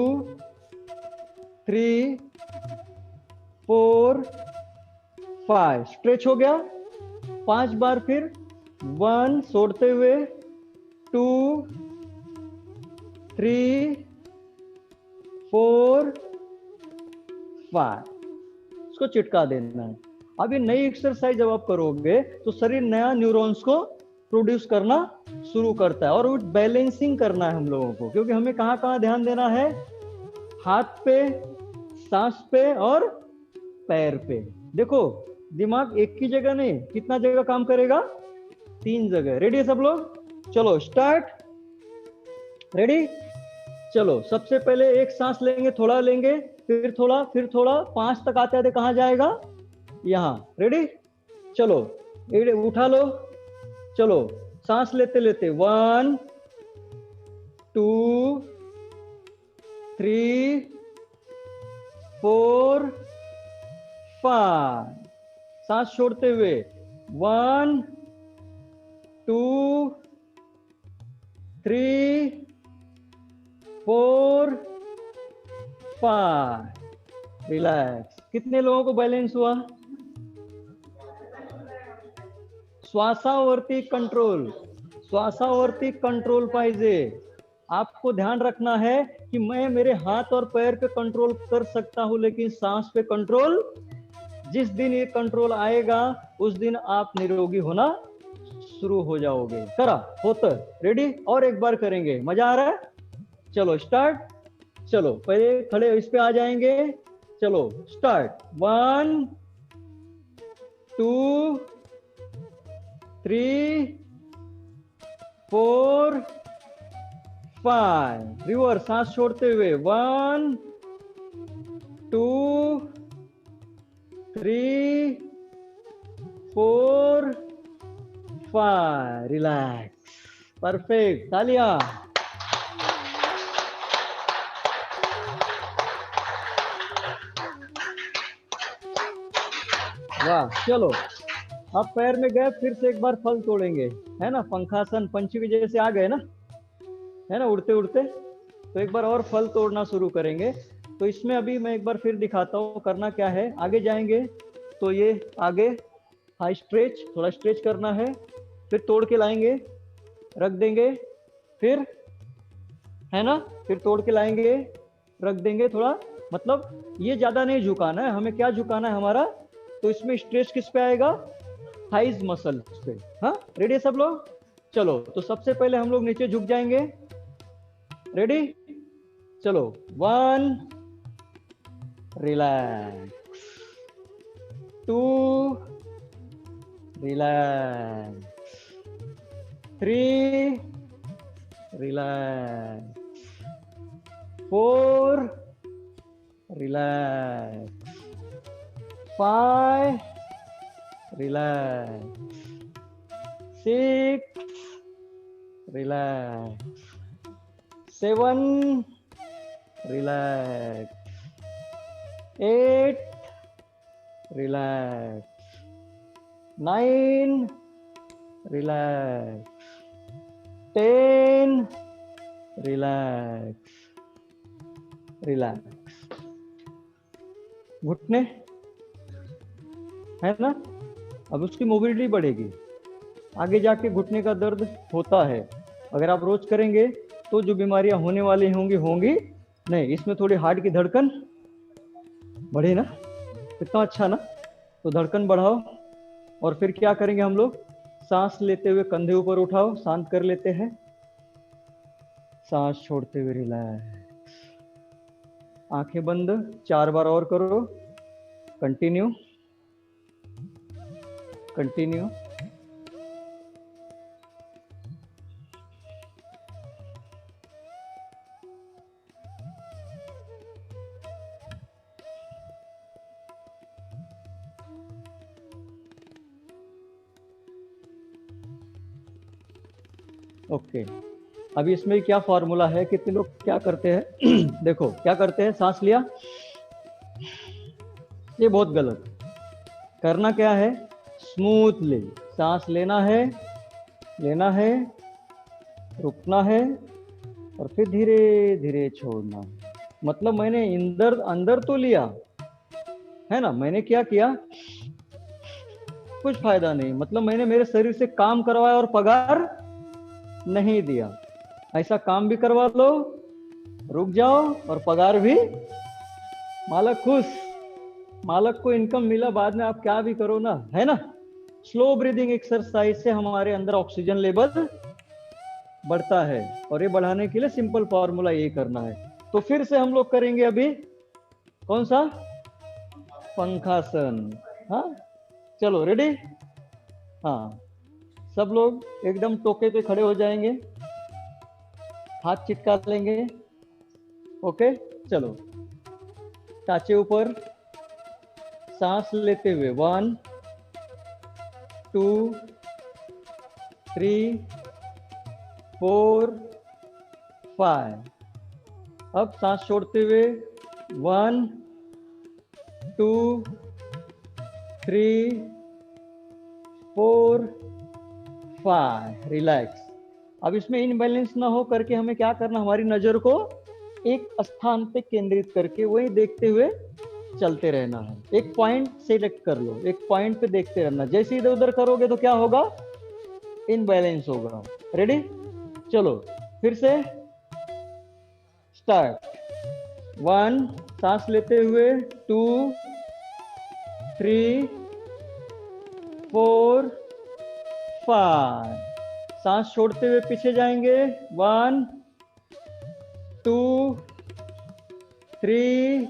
3 4 5 स्ट्रेच हो गया। 5 बार फिर 1 छोड़ते हुए 2 3 4 5 इसको चिटका देना है। अब ये नई एक्सरसाइज जब आप करोगे तो शरीर नया न्यूरॉन्स को प्रोड्यूस करना शुरू करता है और वो बैलेंसिंग करना है हम लोगों को, क्योंकि हमें कहाँ कहाँ ध्यान देना है, हाथ पे, सांस पे और पैर पे। देखो दिमाग एक ही जगह नहीं, कितना जगह काम करेगा, 3 जगह। रेडी है सब लोग? चलो स्टार्ट। रेडी? चलो सबसे पहले एक सांस लेंगे, थोड़ा लेंगे, फिर थोड़ा, फिर थोड़ा, 5 तक आते आते कहाँ जाएगा, यहाँ। रेडी? चलो उठा लो। चलो सांस लेते लेते 1 2 3 4 5 सांस छोड़ते हुए 1 2 3 4 5 रिलैक्स। कितने लोगों को बैलेंस हुआ? श्वासावरती कंट्रोल, श्वासावरती कंट्रोल पाहिजे। आपको ध्यान रखना है कि मैं मेरे हाथ और पैर पे कंट्रोल कर सकता हूं, लेकिन सांस पे कंट्रोल, जिस दिन ये कंट्रोल आएगा उस दिन आप निरोगी होना शुरू हो जाओगे। करा होता? रेडी? और एक बार करेंगे, मजा आ रहा है? चलो स्टार्ट। चलो पहले खड़े इस पे आ जाएंगे। चलो स्टार्ट। 1 2 3 4 5 रिवर्स सांस छोड़ते हुए 1 2 3 4 5 रिलैक्स। परफेक्ट, तालियां। वाह। चलो अब पैर में गए, फिर से एक बार फल तोड़ेंगे, है ना। पंखासन पंछी की जैसे आ गए ना, है ना, उड़ते उड़ते। तो एक बार और फल तोड़ना शुरू करेंगे। तो इसमें अभी मैं एक बार फिर दिखाता हूँ करना क्या है। आगे जाएंगे तो ये आगे हाई स्ट्रेच, थोड़ा स्ट्रेच करना है, फिर तोड़ के लाएंगे, रख देंगे, फिर, है ना, फिर तोड़ के लाएंगे, रख देंगे। थोड़ा मतलब ये ज्यादा नहीं झुकाना है हमें। क्या झुकाना है हमारा? तो इसमें स्ट्रेस किस पे आएगा? थाइज मसल पे। हाँ, रेडी है सब लोग? चलो तो सबसे पहले हम लोग नीचे झुक जाएंगे। रेडी? चलो 1 relax, 2 relax, 3 relax, 4 relax, 5 relax, 6 relax, 7 relax, 8 relax, 9 relax, 10 relax, relax. घुटने, है ना, अब उसकी मोबिलिटी बढ़ेगी। आगे जाके घुटने का दर्द होता है, अगर आप रोज करेंगे तो जो बीमारियां होने वाली होंगी होंगी नहीं। इसमें थोड़ी हार्ट की धड़कन बढ़े ना, कितना अच्छा ना। तो धड़कन बढ़ाओ और फिर क्या करेंगे हम लोग, सांस लेते हुए कंधे ऊपर उठाओ, शांत कर लेते हैं। सांस छोड़ते हुए रिलैक्स, आंखें बंद, 4 बार और करो। Continue, continue. ओके, अभी इसमें क्या फॉर्मूला है, कितने लोग क्या करते हैं देखो क्या करते हैं, सांस लिया, ये बहुत गलत। करना क्या है, स्मूथली सांस लेना है, रुकना है और फिर धीरे धीरे छोड़ना है। मतलब मैंने अंदर अंदर तो लिया है ना, मैंने क्या किया, कुछ फायदा नहीं, मतलब मैंने मेरे शरीर से काम करवाया और पगार नहीं दिया। ऐसा काम भी करवा लो, रुक जाओ और पगार भी, मालक खुश, मालक को इनकम मिला, बाद में आप क्या भी करो ना, है ना। स्लो ब्रीदिंग एक्सरसाइज से हमारे अंदर ऑक्सीजन लेवल बढ़ता है, और ये बढ़ाने के लिए सिंपल फॉर्मूला ये करना है। तो फिर से हम लोग करेंगे अभी कौन सा, पंखासन। हाँ चलो रेडी, हाँ सब लोग एकदम टोके पे खड़े हो जाएंगे, हाथ चिटका लेंगे, ओके चलो, टाचे ऊपर, सांस लेते हुए 1 2 3 4 5। अब सांस छोड़ते हुए 1 2 3 4 5, रिलैक्स। अब इसमें इनबैलेंस ना हो करके हमें क्या करना, हमारी नजर को एक स्थान पे केंद्रित करके वही देखते हुए चलते रहना है। एक पॉइंट सिलेक्ट कर लो, एक पॉइंट पे देखते रहना, जैसे इधर उधर करोगे तो क्या होगा, इनबैलेंस होगा। रेडी, चलो फिर से स्टार्ट। 1 सांस लेते हुए, 2 3 4 5, सांस छोड़ते हुए पीछे जाएंगे, 1 2 3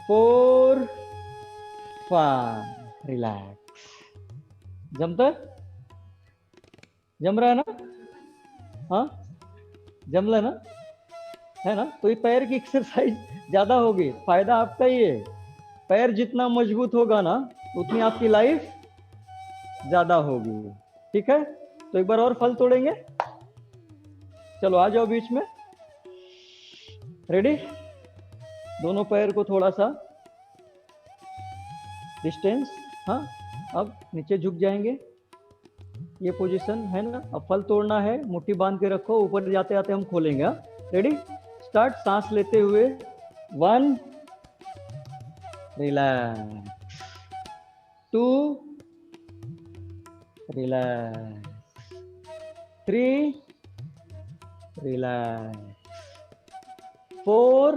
4 5, रिलैक्स। जमता है, जम रहा है ना, हाँ जम रहा है ना, है ना। तो ये पैर की एक्सरसाइज ज्यादा होगी, फायदा आपका ही है। पैर जितना मजबूत होगा ना, उतनी आपकी लाइफ ज्यादा होगी, ठीक है। तो एक बार और फल तोड़ेंगे, चलो आ जाओ बीच में, रेडी। दोनों पैर को थोड़ा सा डिस्टेंस, हाँ अब नीचे झुक जाएंगे, ये पोजीशन है ना। अब फल तोड़ना है, मुट्ठी बांध के रखो, ऊपर जाते जाते हम खोलेंगे। रेडी स्टार्ट, सांस लेते हुए 1 relax, 2 relax, 3 relax, 4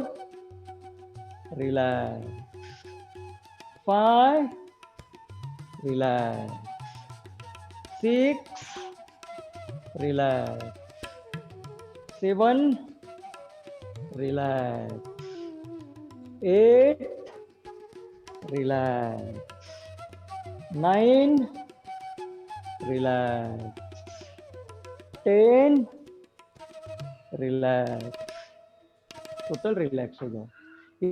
relax, 5 relax, 6 relax, 7 relax, 8 relax, 9 relax, 10 relax, total relax हो जाओ।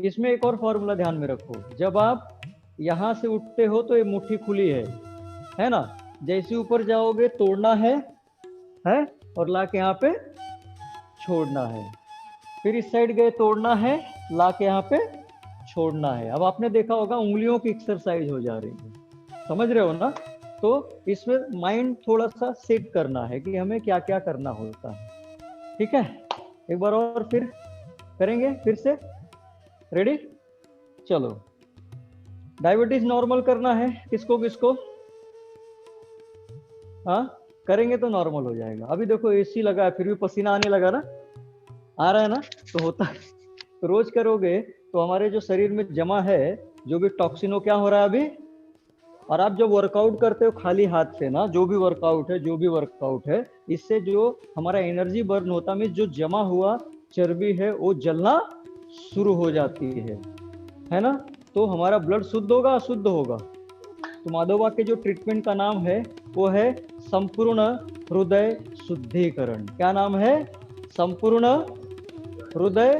इसमें एक और फॉर्मूला ध्यान में रखो, जब आप यहां से उठते हो तो ये मुट्ठी खुली है ना, जैसे ऊपर जाओगे तोड़ना है और लाके यहाँ पे छोड़ना है, फिर इस साइड गए तोड़ना है, लाके यहाँ पे छोड़ना है। अब आपने देखा होगा उंगलियों की एक्सरसाइज हो जा रही है, समझ रहे हो ना। तो इसमें माइंड थोड़ा सा सेट करना है कि हमें क्या क्या करना होता है, ठीक है। एक बार और फिर करेंगे, फिर से रेडी, चलो। डायबिटीज नॉर्मल करना है, किसको किसको, हाँ करेंगे तो नॉर्मल हो जाएगा। अभी देखो एसी लगा है फिर भी पसीना आने लगा ना, आ रहा है ना, तो होता है। तो रोज करोगे तो हमारे जो शरीर में जमा है जो भी टॉक्सिन, हो क्या हो रहा है अभी। और आप जब वर्कआउट करते हो खाली हाथ से ना, जो भी वर्कआउट है, इससे जो हमारा एनर्जी बर्न होता है, जो जमा हुआ चर्बी है वो जलना शुरू हो जाती है ना। तो हमारा ब्लड शुद्ध होगा, अशुद्ध होगा। तो माधोबा के जो ट्रीटमेंट का नाम है वो है संपूर्ण हृदय शुद्धिकरण। क्या नाम है, संपूर्ण हृदय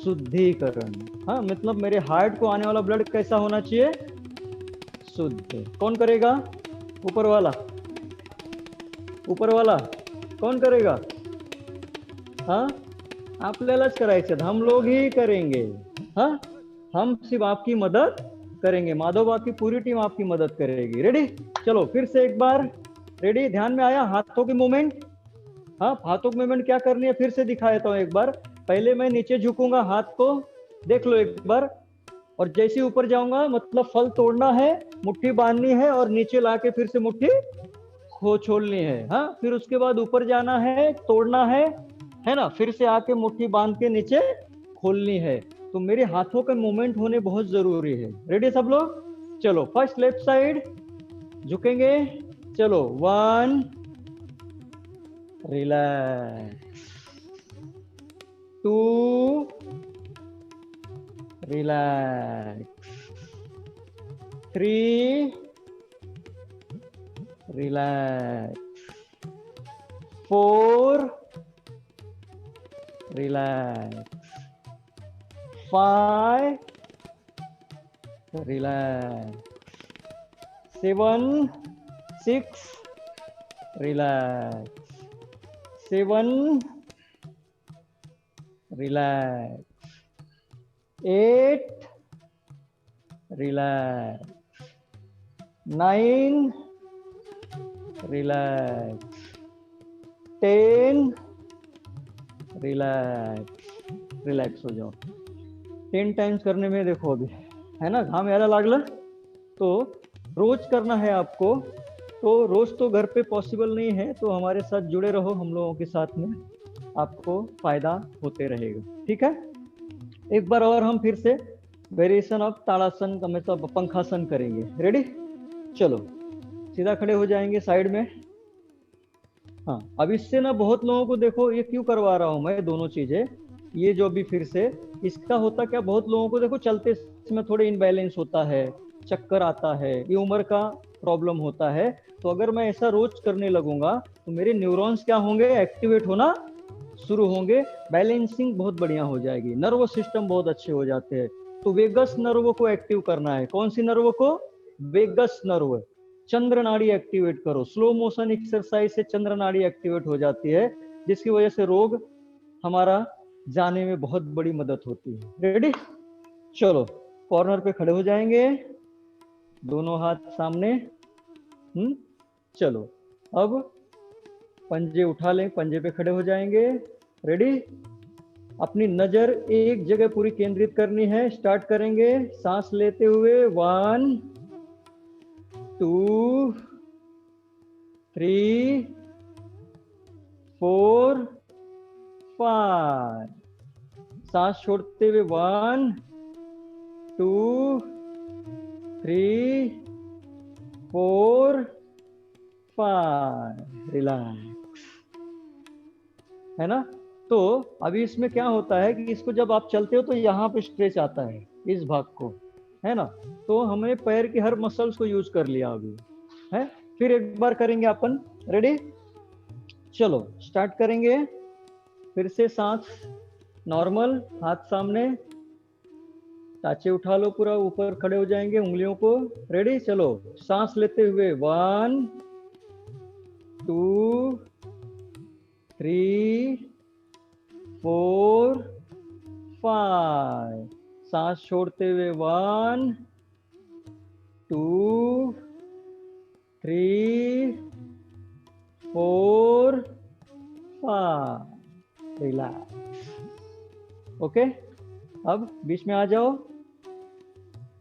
शुद्धिकरण। हाँ मतलब मेरे हार्ट को आने वाला ब्लड कैसा होना चाहिए, शुद्ध। कौन करेगा, ऊपर वाला कौन करेगा, हाँ, आपल्यालाच करायचे, हम लोग ही करेंगे। हाँ, हम सिर्फ आपकी मदद करेंगे, माधव बाकी पूरी टीम आपकी मदद करेगी। रेडी? चलो फिर से एक बार। रेडी? ध्यान में आया हाथों की मूवमेंट? हाँ, हाथों की मूवमेंट क्या करनी है फिर से दिखा देता हूँ एक बार। पहले मैं नीचे झुकूंगा, हाथ को देख लो एक बार, और जैसे ऊपर जाऊंगा मतलब फल तोड़ना है, मुट्ठी बांधनी है और नीचे लाके फिर से मुट्ठी खो छोड़नी है। हाँ, फिर उसके बाद ऊपर जाना है, तोड़ना है ना, फिर से आके मुट्ठी बांध के नीचे खोलनी है। तो मेरे हाथों का मूवमेंट होने बहुत जरूरी है। रेडी सब लोग? चलो फर्स्ट लेफ्ट साइड झुकेंगे। चलो 1, relax, 2, relax, 3, relax, 4, relax, 5, relax, 7, 6, relax, 7, relax, 8, relax, 9, relax, 10, relax. Relax हो जाओ। 10 टाइम्स करने में देखो अभी है ना घाम यायला लागलं। तो रोज करना है आपको। तो रोज तो घर पे पॉसिबल नहीं है, तो हमारे साथ जुड़े रहो, हम लोगों के साथ में आपको फायदा होते रहेगा। ठीक है? एक बार और हम फिर से वेरिएशन ऑफ ताड़ासन का मतलब पंखासन करेंगे। रेडी? चलो सीधा खड़े हो जाएंगे साइड में। हाँ, अब इससे ना बहुत लोगों को देखो, ये क्यों करवा रहा हूं मैं दोनों चीजें, ये जो भी फिर से इसका होता क्या, बहुत लोगों को देखो चलते समय थोड़े इनबैलेंस होता है, चक्कर आता है, ये उम्र का प्रॉब्लम होता है। तो अगर मैं ऐसा रोज करने लगूंगा तो मेरे न्यूरॉन्स क्या होंगे, एक्टिवेट होना शुरू होंगे, बैलेंसिंग बहुत बढ़िया हो जाएगी, नर्वस सिस्टम बहुत अच्छे हो जाते हैं। तो वेगस नर्व को एक्टिव करना है। कौन सी नर्व को? Vagus nerve. चंद्र नाड़ी एक्टिवेट करो। स्लो मोशन एक्सरसाइज से चंद्र नाड़ी एक्टिवेट हो जाती है, जिसकी वजह से रोग हमारा जाने में बहुत बड़ी मदद होती है। रेडी? चलो कॉर्नर पे खड़े हो जाएंगे, दोनों हाथ सामने। चलो अब पंजे उठा लें, पंजे पे खड़े हो जाएंगे। रेडी? अपनी नजर एक जगह पूरी केंद्रित करनी है। स्टार्ट करेंगे सांस लेते हुए। 1, 2, 3, 4, 5। सांस छोड़ते हुए 1, 2, 3, 4, 5। रिलैक्स। है ना? तो अभी इसमें क्या होता है कि इसको जब आप चलते हो तो यहाँ पे स्ट्रेच आता है, इस भाग को, है ना? तो हमने पैर की हर मसल्स को यूज कर लिया अभी है। फिर एक बार करेंगे अपन। रेडी? चलो स्टार्ट करेंगे। फिर से सांस नॉर्मल, हाथ सामने, टाचे उठा लो, पूरा ऊपर खड़े हो जाएंगे उंगलियों को। रेडी? चलो सांस लेते हुए 1, 2, 3, 4, 5। सांस छोड़ते हुए 1, 2, 3, 4, 5। रिलैक्स। ओके, अब बीच में आ जाओ।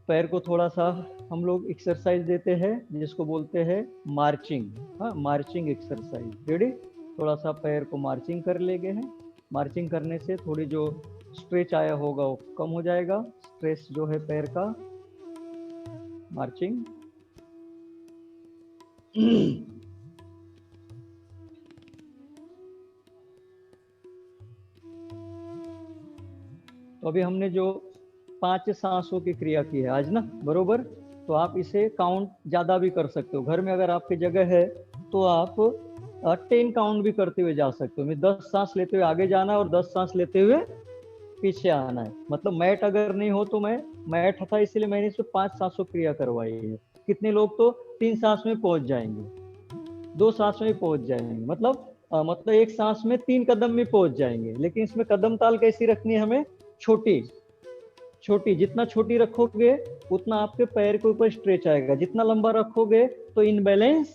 पैर को थोड़ा सा हम लोग एक्सरसाइज देते हैं जिसको बोलते हैं मार्चिंग। हाँ, मार्चिंग एक्सरसाइज। रेडी? थोड़ा सा पैर को मार्चिंग कर लेंगे हैं। मार्चिंग करने से थोड़ी जो स्ट्रेच आया होगा वो कम हो जाएगा, स्ट्रेस जो है पैर का। मार्चिंग। तो अभी हमने जो 5 सांसों की क्रिया की है आज ना, बरोबर? तो आप इसे काउंट ज्यादा भी कर सकते हो। घर में अगर आपकी जगह है तो आप 10 काउंट भी करते हुए जा सकते हो। 10 सांस लेते हुए आगे जाना है और 10 सांस लेते हुए पीछे आना है। मतलब मैट अगर नहीं हो तो मैं मैट था इसलिए मैंने इसमें 5 सांसों क्रिया करवाई है। कितने लोग तो 3 सांस में पहुंच जाएंगे, 2 सांस में पहुंच जाएंगे। मतलब मतलब एक सांस में 3 कदम में पहुंच जाएंगे, लेकिन इसमें कदम ताल कैसी रखनी है हमें, छोटी छोटी। जितना छोटी रखोगे उतना आपके पैर के ऊपर स्ट्रेच आएगा, जितना लंबा रखोगे तो इनबैलेंस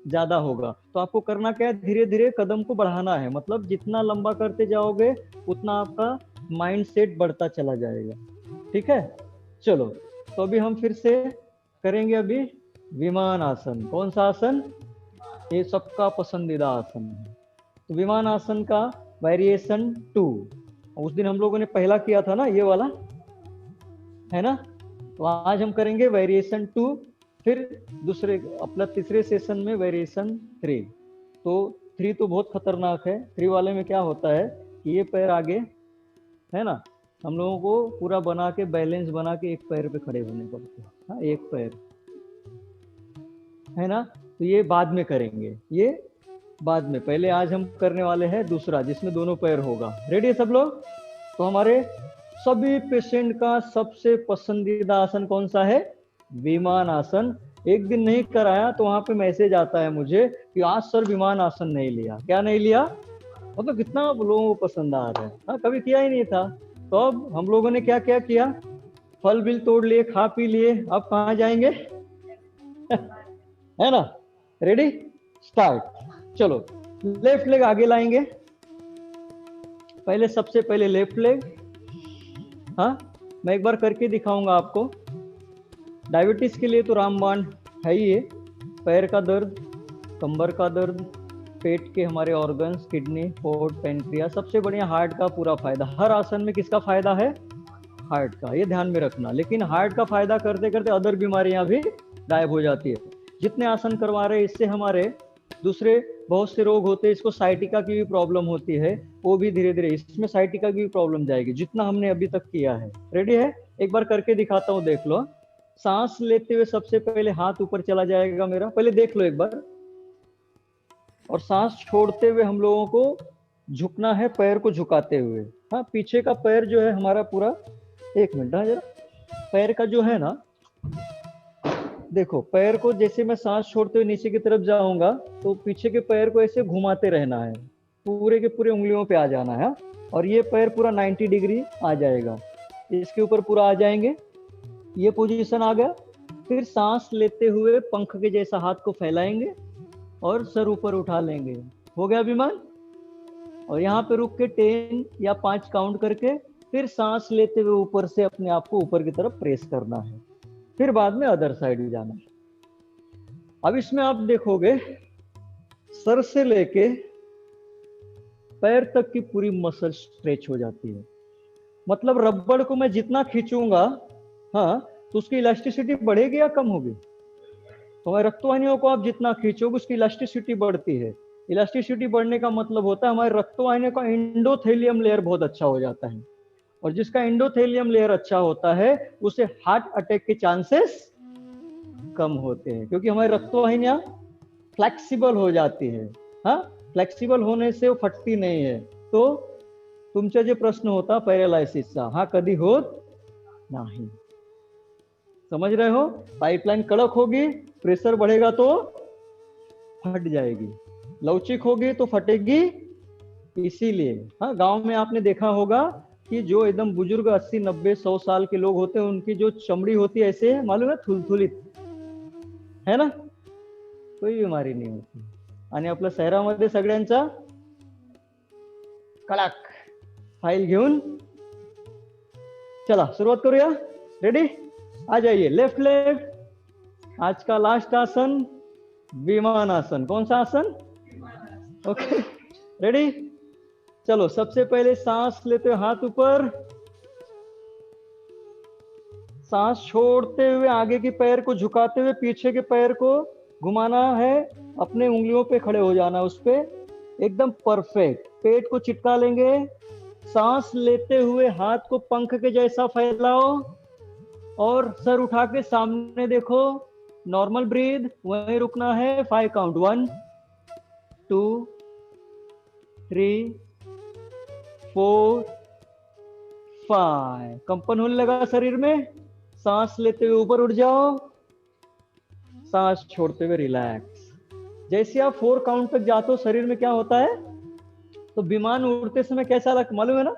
ज्यादा होगा। तो आपको करना क्या है, धीरे धीरे कदम को बढ़ाना है, मतलब जितना लंबा करते जाओगे उतना आपका माइंड सेट बढ़ता चला जाएगा। ठीक है, चलो तो अभी हम फिर से करेंगे अभी विमान आसन। कौन सा आसन, ये सबका पसंदीदा आसन है। तो विमान आसन का वेरिएशन 2, उस दिन हम लोगों ने पहला किया था ना, ये वाला है ना। तो आज हम करेंगे वेरिएशन 2, फिर दूसरे अपना तीसरे सेशन में वेरिएशन 3। तो 3 तो बहुत खतरनाक है। 3 वाले में क्या होता है कि ये पैर आगे है ना, हम लोगों को पूरा बना के बैलेंस बना के एक पैर पे खड़े होने पड़ते हैं। हाँ, एक पैर है ना। तो ये बाद में करेंगे, ये बाद में। पहले आज हम करने वाले हैं दूसरा, जिसमें दोनों पैर होगा। रेडी है सब लोग। तो हमारे सभी पेशेंट का सबसे पसंदीदा आसन कौन सा है, विमान आसन। एक दिन नहीं कराया तो वहां पे मैसेज आता है मुझे कि आज सर विमान आसन नहीं लिया। क्या नहीं लिया, मतलब कितना लोगों को पसंद आ रहा है। हाँ, कभी किया ही नहीं था। तो अब हम लोगों ने क्या क्या किया, फल बिल तोड़ लिए, खा पी लिए, अब कहाँ जाएंगे है ना। Ready, start. चलो, लेफ्ट लेग आगे लाएंगे। पहले सबसे पहले लेफ्ट लेग। हाँ, मैं एक बार करके दिखाऊंगा आपको। डायबिटीज के लिए तो रामबाण है ही है। पैर का दर्द, कंबर का दर्द, पेट के हमारे ऑर्गन्स, किडनी, पोर्ट, पेनक्रिया, सबसे बढ़िया हार्ट का पूरा फायदा। हर आसन में किसका फायदा है, हार्ट का, ये ध्यान में रखना। लेकिन हार्ट का फायदा करते करते अदर बीमारियां भी गायब हो जाती है। जितने आसन करवा रहे हैं इससे हमारे दूसरे बहुत से रोग होते हैं। इसको साइटिका की भी प्रॉब्लम होती है, वो भी धीरे धीरे इसमें साइटिका की भी प्रॉब्लम जाएगी, जितना हमने अभी तक किया है। रेडी है, एक बार करके दिखाता हूँ, देख लो। सांस लेते हुए सबसे पहले हाथ ऊपर चला जाएगा मेरा, पहले देख लो एक बार। और सांस छोड़ते हुए हम लोगों को झुकना है, पैर को झुकाते हुए। हाँ, पीछे का पैर जो है हमारा पूरा, एक मिनट, हाँ जरा, पैर का जो है ना, देखो पैर को जैसे मैं सांस छोड़ते हुए नीचे की तरफ जाऊंगा तो पीछे के पैर को ऐसे घुमाते रहना है, पूरे के पूरे उंगलियों पे आ जाना है। और ये पैर पूरा 90 डिग्री आ जाएगा, इसके ऊपर पूरा आ जाएंगे। ये पोजीशन आ गया। फिर सांस लेते हुए पंख के जैसा हाथ को फैलाएंगे और सर ऊपर उठा लेंगे। हो गया विमान। और यहाँ पे रुक के 10 या 5 काउंट करके फिर सांस लेते हुए ऊपर से अपने आप को ऊपर की तरफ प्रेस करना है। फिर बाद में अदर साइड जाना है। अब इसमें आप देखोगे सर से लेके पैर तक की पूरी मसल स्ट्रेच हो जाती है। मतलब रबड़ को मैं जितना खींचूंगा, हाँ, तो उसकी इलास्टिसिटी बढ़ेगी या कम होगी। तो हमारे रक्तवाहिनियों को आप जितना खींचोगे उसकी इलास्टिसिटी बढ़ती है। इलास्टिसिटी बढ़ने का मतलब होता है हमारे रक्तवाहिनियों का एंडोथेलियम लेयर बहुत अच्छा हो जाता है। और जिसका एंडोथेलियम लेयर अच्छा होता है उसे हार्ट अटैक के चांसेस कम होते हैं, क्योंकि हमारी रक्तवाहिनियां फ्लेक्सिबल हो जाती है। हाँ, फ्लेक्सिबल होने से वो फटती नहीं है। तो तुमचा जे प्रश्न होता पैरालायसिसचा, हा कधी होत नहीं। समझ रहे हो, पाइपलाइन कड़क होगी, प्रेशर बढ़ेगा तो फट जाएगी, लवचिक होगी तो फटेगी। इसीलिए हाँ, गांव में आपने देखा होगा कि जो एकदम बुजुर्ग 80, 90, 100 साल के लोग होते हैं, उनकी जो चमड़ी होती है ऐसे, मालूम है, थुलथुलित, है ना, कोई बीमारी नहीं होती। आणि आपल्या शहरामध्ये सगळ्यांचा कडक फाइल घेऊन चला सुरुवात करूया। रेडी, आ जाइए। Left left. आज का लास्ट आसन विमान आसन। कौन सा आसन, ओके, रेडी। चलो, सबसे पहले सांस लेते हुए हाथ ऊपर, सांस छोड़ते हुए आगे के पैर को झुकाते हुए पीछे के पैर को घुमाना है, अपने उंगलियों पे खड़े हो जाना, उस पे एकदम परफेक्ट। पेट को चिपका लेंगे। सांस लेते हुए हाथ को पंख के जैसा फैलाओ और सर उठा के सामने देखो। नॉर्मल ब्रीथ, वहीं रुकना है। 5 काउंट, 1 2 3 4 5। कंपन होने लगा शरीर में। सांस लेते हुए ऊपर उठ जाओ, सांस छोड़ते हुए रिलैक्स। जैसे आप 4 काउंट तक जाते हो शरीर में क्या होता है, तो विमान उड़ते समय कैसा लग मालूम है ना,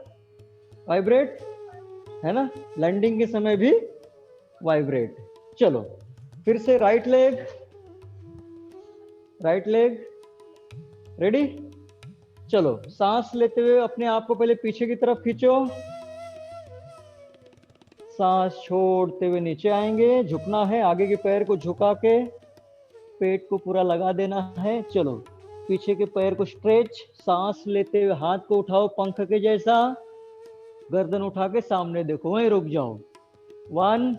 वाइब्रेट, है ना, लैंडिंग के समय भी वाइब्रेट। चलो फिर से right leg, right leg, ready. चलो सांस लेते हुए अपने आप को पहले पीछे की तरफ खींचो, सांस छोड़ते हुए नीचे आएंगे, झुकना है, आगे के पैर को झुका के पेट को पूरा लगा देना है। चलो पीछे के पैर को स्ट्रेच, सांस लेते हुए हाथ को उठाओ पंख के जैसा, गर्दन उठा के सामने देखो, वहीं रुक जाओ। 1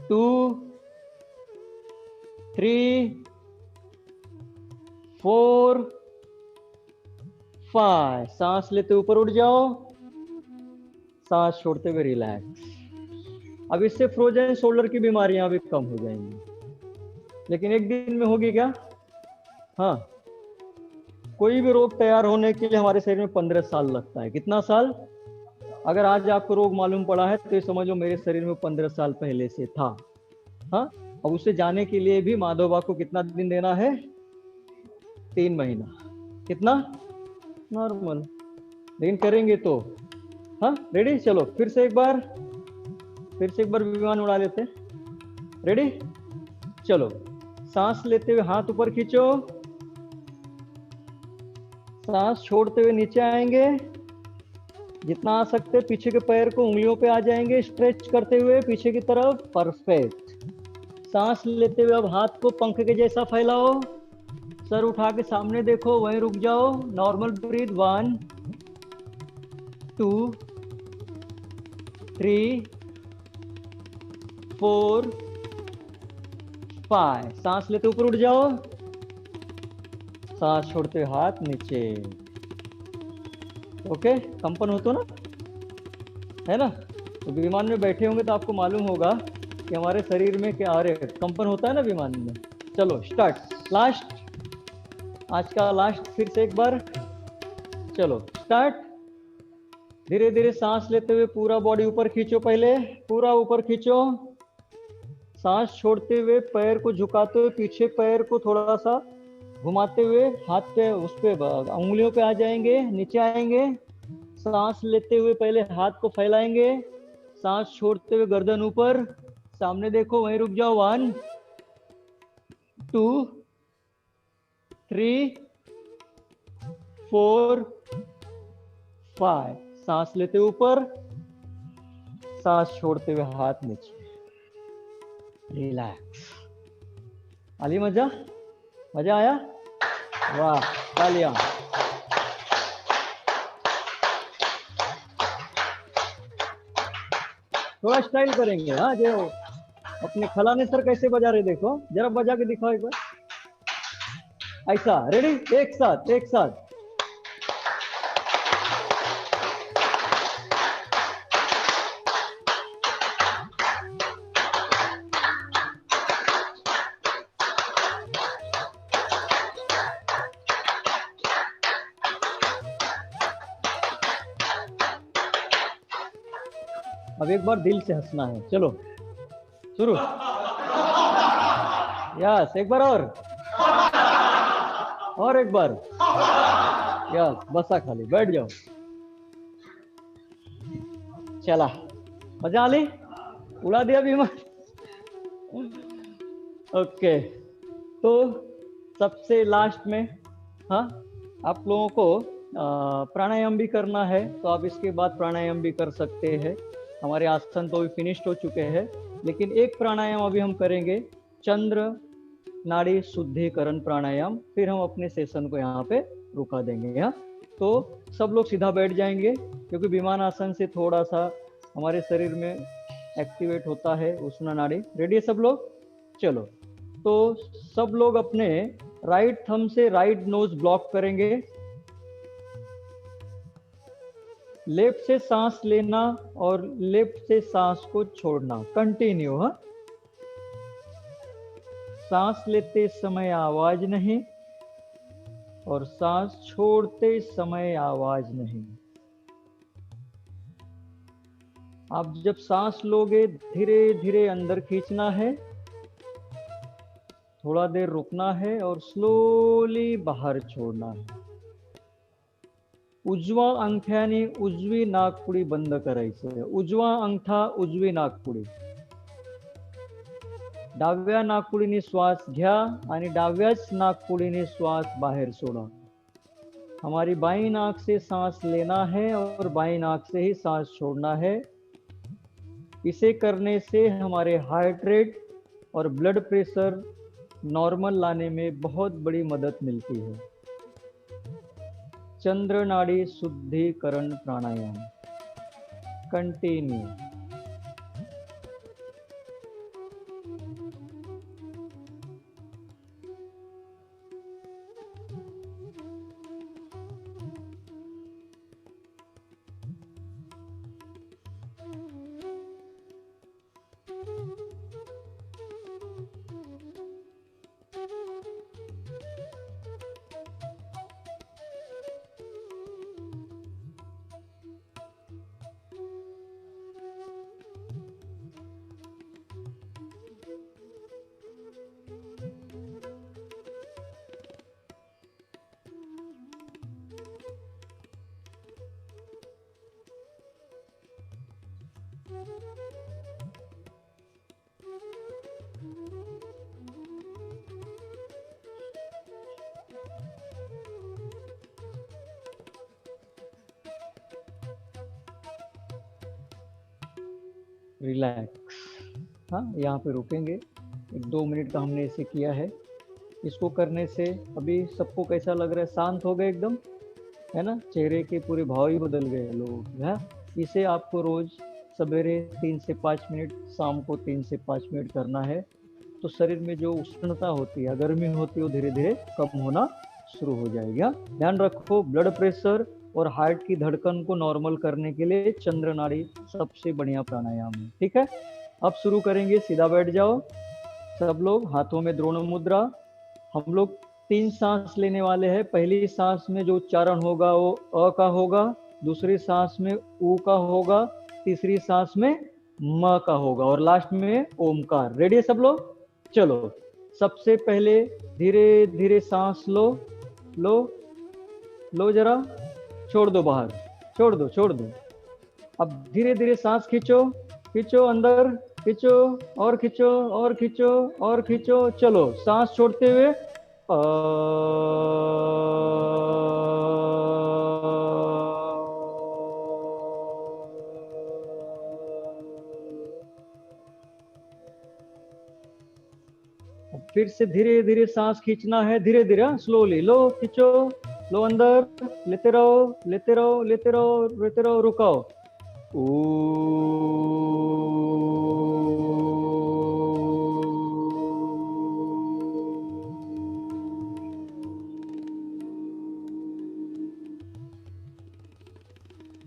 2 3 4 5। सांस लेते ऊपर उठ जाओ, सांस छोड़ते हुए रिलैक्स। अब इससे फ्रोजन शोल्डर की बीमारियां भी कम हो जाएंगी, लेकिन एक दिन में होगी क्या? हाँ, कोई भी रोग तैयार होने के लिए हमारे शरीर में 15 साल लगता है। कितना साल? अगर आज आपको रोग मालूम पड़ा है तो ये समझो मेरे शरीर में 15 साल पहले से था। हाँ, अब उसे जाने के लिए भी माधोबा को कितना दिन देना है? 3 महीना। कितना? नॉर्मल, लेकिन करेंगे तो। हाँ रेडी। चलो फिर से एक बार विमान उड़ा लेते हैं। रेडी। चलो सांस लेते हुए हाथ ऊपर खींचो, सांस छोड़ते हुए नीचे आएंगे, जितना आ सकते पीछे के पैर को उंगलियों पे आ जाएंगे, स्ट्रेच करते हुए पीछे की तरफ। परफेक्ट। सांस लेते हुए अब हाथ को पंख के जैसा फैलाओ, सर उठा के सामने देखो, वहीं रुक जाओ, नॉर्मल ब्रीथ। 1 2 3 4 5। सांस लेते ऊपर उठ जाओ, सांस छोड़ते हुए हाथ नीचे। ओके, कंपन हो तो ना, है ना? तो विमान में बैठे होंगे तो आपको मालूम होगा कि हमारे शरीर में क्या आ रहे कंपन होता है ना विमान में। चलो स्टार्ट, लास्ट, आज का लास्ट फिर से एक बार। चलो स्टार्ट। धीरे धीरे सांस लेते हुए पूरा बॉडी ऊपर खींचो, पहले पूरा ऊपर खींचो, सांस छोड़ते हुए पैर को झुकाते हुए पीछे पैर को थोड़ा सा घुमाते हुए हाथ पे उस पे उंगलियों पे आ जाएंगे, नीचे आएंगे। सांस लेते हुए पहले हाथ को फैलाएंगे, सांस छोड़ते हुए गर्दन ऊपर, सामने देखो, वहीं रुक जाओ। 1 2 3 4 5। सांस लेते ऊपर, सांस छोड़ते हुए हाथ नीचे, रिलैक्स। आली मजा? मजा आया? वाह, तालियां। थोड़ा स्टाइल करेंगे। हाँ, जो अपने खलाने सर कैसे बजा रहे देखो, जरा बजा के दिखाओ एक बार ऐसा। रेडी, एक साथ एक साथ। अब एक बार दिल से हंसना है। चलो शुरू। यस, एक बार और एक बार। यस, बसा खाली, बैठ जाओ। चला, मजा आ ली? उड़ा दिया विमान। ओके, तो सबसे लास्ट में, हाँ, आप लोगों को प्राणायाम भी करना है, तो आप इसके बाद प्राणायाम भी कर सकते हैं। हमारे आसन तो अभी फिनिश्ड हो चुके हैं, लेकिन एक प्राणायाम अभी हम करेंगे, चंद्र नाड़ी शुद्धिकरण प्राणायाम, फिर हम अपने सेशन को यहाँ पे रुका देंगे। हाँ, तो सब लोग सीधा बैठ जाएंगे, क्योंकि विमान आसन से थोड़ा सा हमारे शरीर में एक्टिवेट होता है उष्ण नाड़ी। रेडी है सब लोग? चलो, तो सब लोग अपने राइट थंब से राइट नोज ब्लॉक करेंगे, लेफ्ट से सांस लेना और लेफ्ट से सांस को छोड़ना, कंटिन्यू। हाँ, सांस लेते समय आवाज नहीं और सांस छोड़ते समय आवाज नहीं। आप जब सांस लोगे धीरे धीरे अंदर खींचना है, थोड़ा देर रुकना है और स्लोली बाहर छोड़ना है। उजवा अंगठ्याने उजवी नाकपुडी बंद करायचं। उजवा अंगठा उजवी नाकपुडी, डाव्या नाकपुडीने श्वास घ्या आणि डाव्याच नाकपुडीने श्वास बाहर सोडा। हमारी बाईं नाक से सांस लेना है और बाईं नाक से ही सांस छोड़ना है। इसे करने से हमारे हार्ट रेट और ब्लड प्रेशर नॉर्मल लाने में बहुत बड़ी मदद मिलती है। चंद्र नाड़ी शुद्धिकरण प्राणायाम कंटिन्यू। रिलैक्स। हाँ, यहाँ पे रुकेंगे। 1-2 मिनट का हमने इसे किया है। इसको करने से अभी सबको कैसा लग रहा है? शांत हो गए एकदम, है ना? चेहरे के पूरे भाव ही बदल गए लोग। है, इसे आपको रोज सवेरे 3 से 5 मिनट, शाम को 3 से 5 मिनट करना है। तो शरीर में जो उष्णता होती है, गर्मी होती है, वो धीरे धीरे कम होना शुरू हो जाएगी। ध्यान रखो, ब्लड प्रेशर और हार्ट की धड़कन को नॉर्मल करने के लिए चंद्र नाड़ी सबसे बढ़िया प्राणायाम है। ठीक है, अब शुरू करेंगे। सीधा बैठ जाओ सब लोग, हाथों में द्रोण मुद्रा। हम लोग 3 सांस लेने वाले हैं। पहली सांस में जो उच्चारण होगा वो अ का होगा, दूसरी सांस में उ का होगा, तीसरी सांस में म का होगा और लास्ट में ओमकार। रेडी है सब लोग? चलो, सबसे पहले धीरे धीरे सांस लो, लो लो, जरा छोड़ दो बाहर, छोड़ दो, छोड़ दो। अब धीरे धीरे सांस खींचो, खींचो अंदर, खींचो और खींचो और खींचो और खींचो। चलो, सांस छोड़ते हुए फिर से धीरे धीरे सांस खींचना है, धीरे धीरे, स्लोली। लो, खींचो, लो अंदर, लेते रहो, लेते रहो, लेते रहो, लेते रहो, रुकाओ।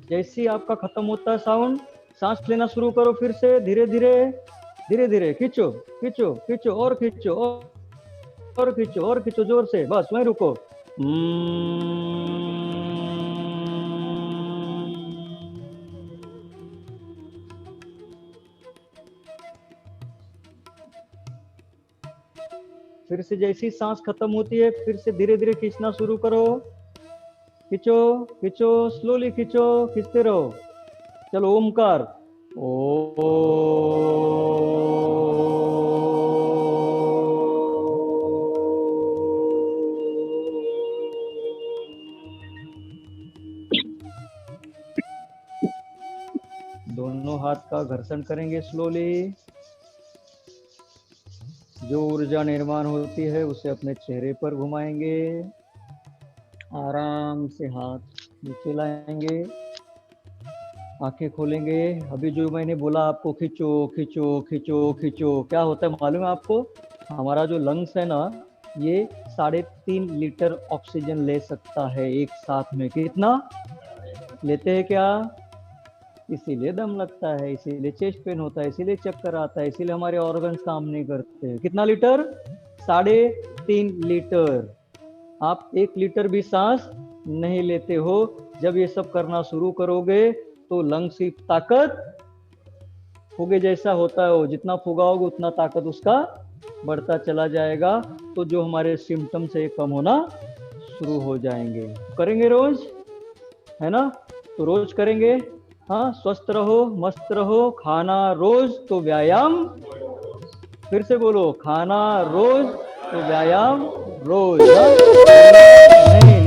जैसे ही आपका खत्म होता है साउंड, सांस लेना शुरू करो फिर से, धीरे धीरे, धीरे धीरे। खींचो, खींचो, खींचो और खींचो और खींचो और खींचो, जोर से। बस वहीं रुको। फिर से जैसी सांस खत्म होती है, फिर से धीरे धीरे खींचना शुरू करो। खींचो, खींचो, स्लोली खींचो, खींचते रहो। चलो, ओमकार। ओ दोनों हाथ का घर्षण करेंगे स्लोली। जो ऊर्जा निर्माण होती है उसे अपने चेहरे पर घुमाएंगे। आराम से हाथ नीचे लाएंगे, आंखें खोलेंगे। अभी जो मैंने बोला आपको, खींचो खींचो खींचो खींचो, क्या होता है मालूम है आपको? हमारा जो लंग्स है ना, ये 3.5 लीटर ऑक्सीजन ले सकता है एक साथ में। कितना लेते हैं क्या? इसीलिए दम लगता है, इसीलिए चेस्ट पेन होता है, इसीलिए चक्कर आता है, इसीलिए हमारे ऑर्गन्स काम नहीं करते। कितना लीटर? 3.5 लीटर। आप 1 लीटर भी सांस नहीं लेते हो। जब ये सब करना शुरू करोगे तो लंग्स की ताकत, फुगे जैसा होता है वो, जितना फुगाओगे उतना ताकत उसका बढ़ता चला जाएगा तो जो हमारे सिम्टम्स है कम होना शुरू हो जाएंगे। करेंगे रोज, है ना? तो रोज करेंगे। हाँ, स्वस्थ रहो, मस्त रहो, खाना रोज तो व्यायाम, फिर से बोलो, खाना रोज तो व्यायाम रोज। हाँ? नहीं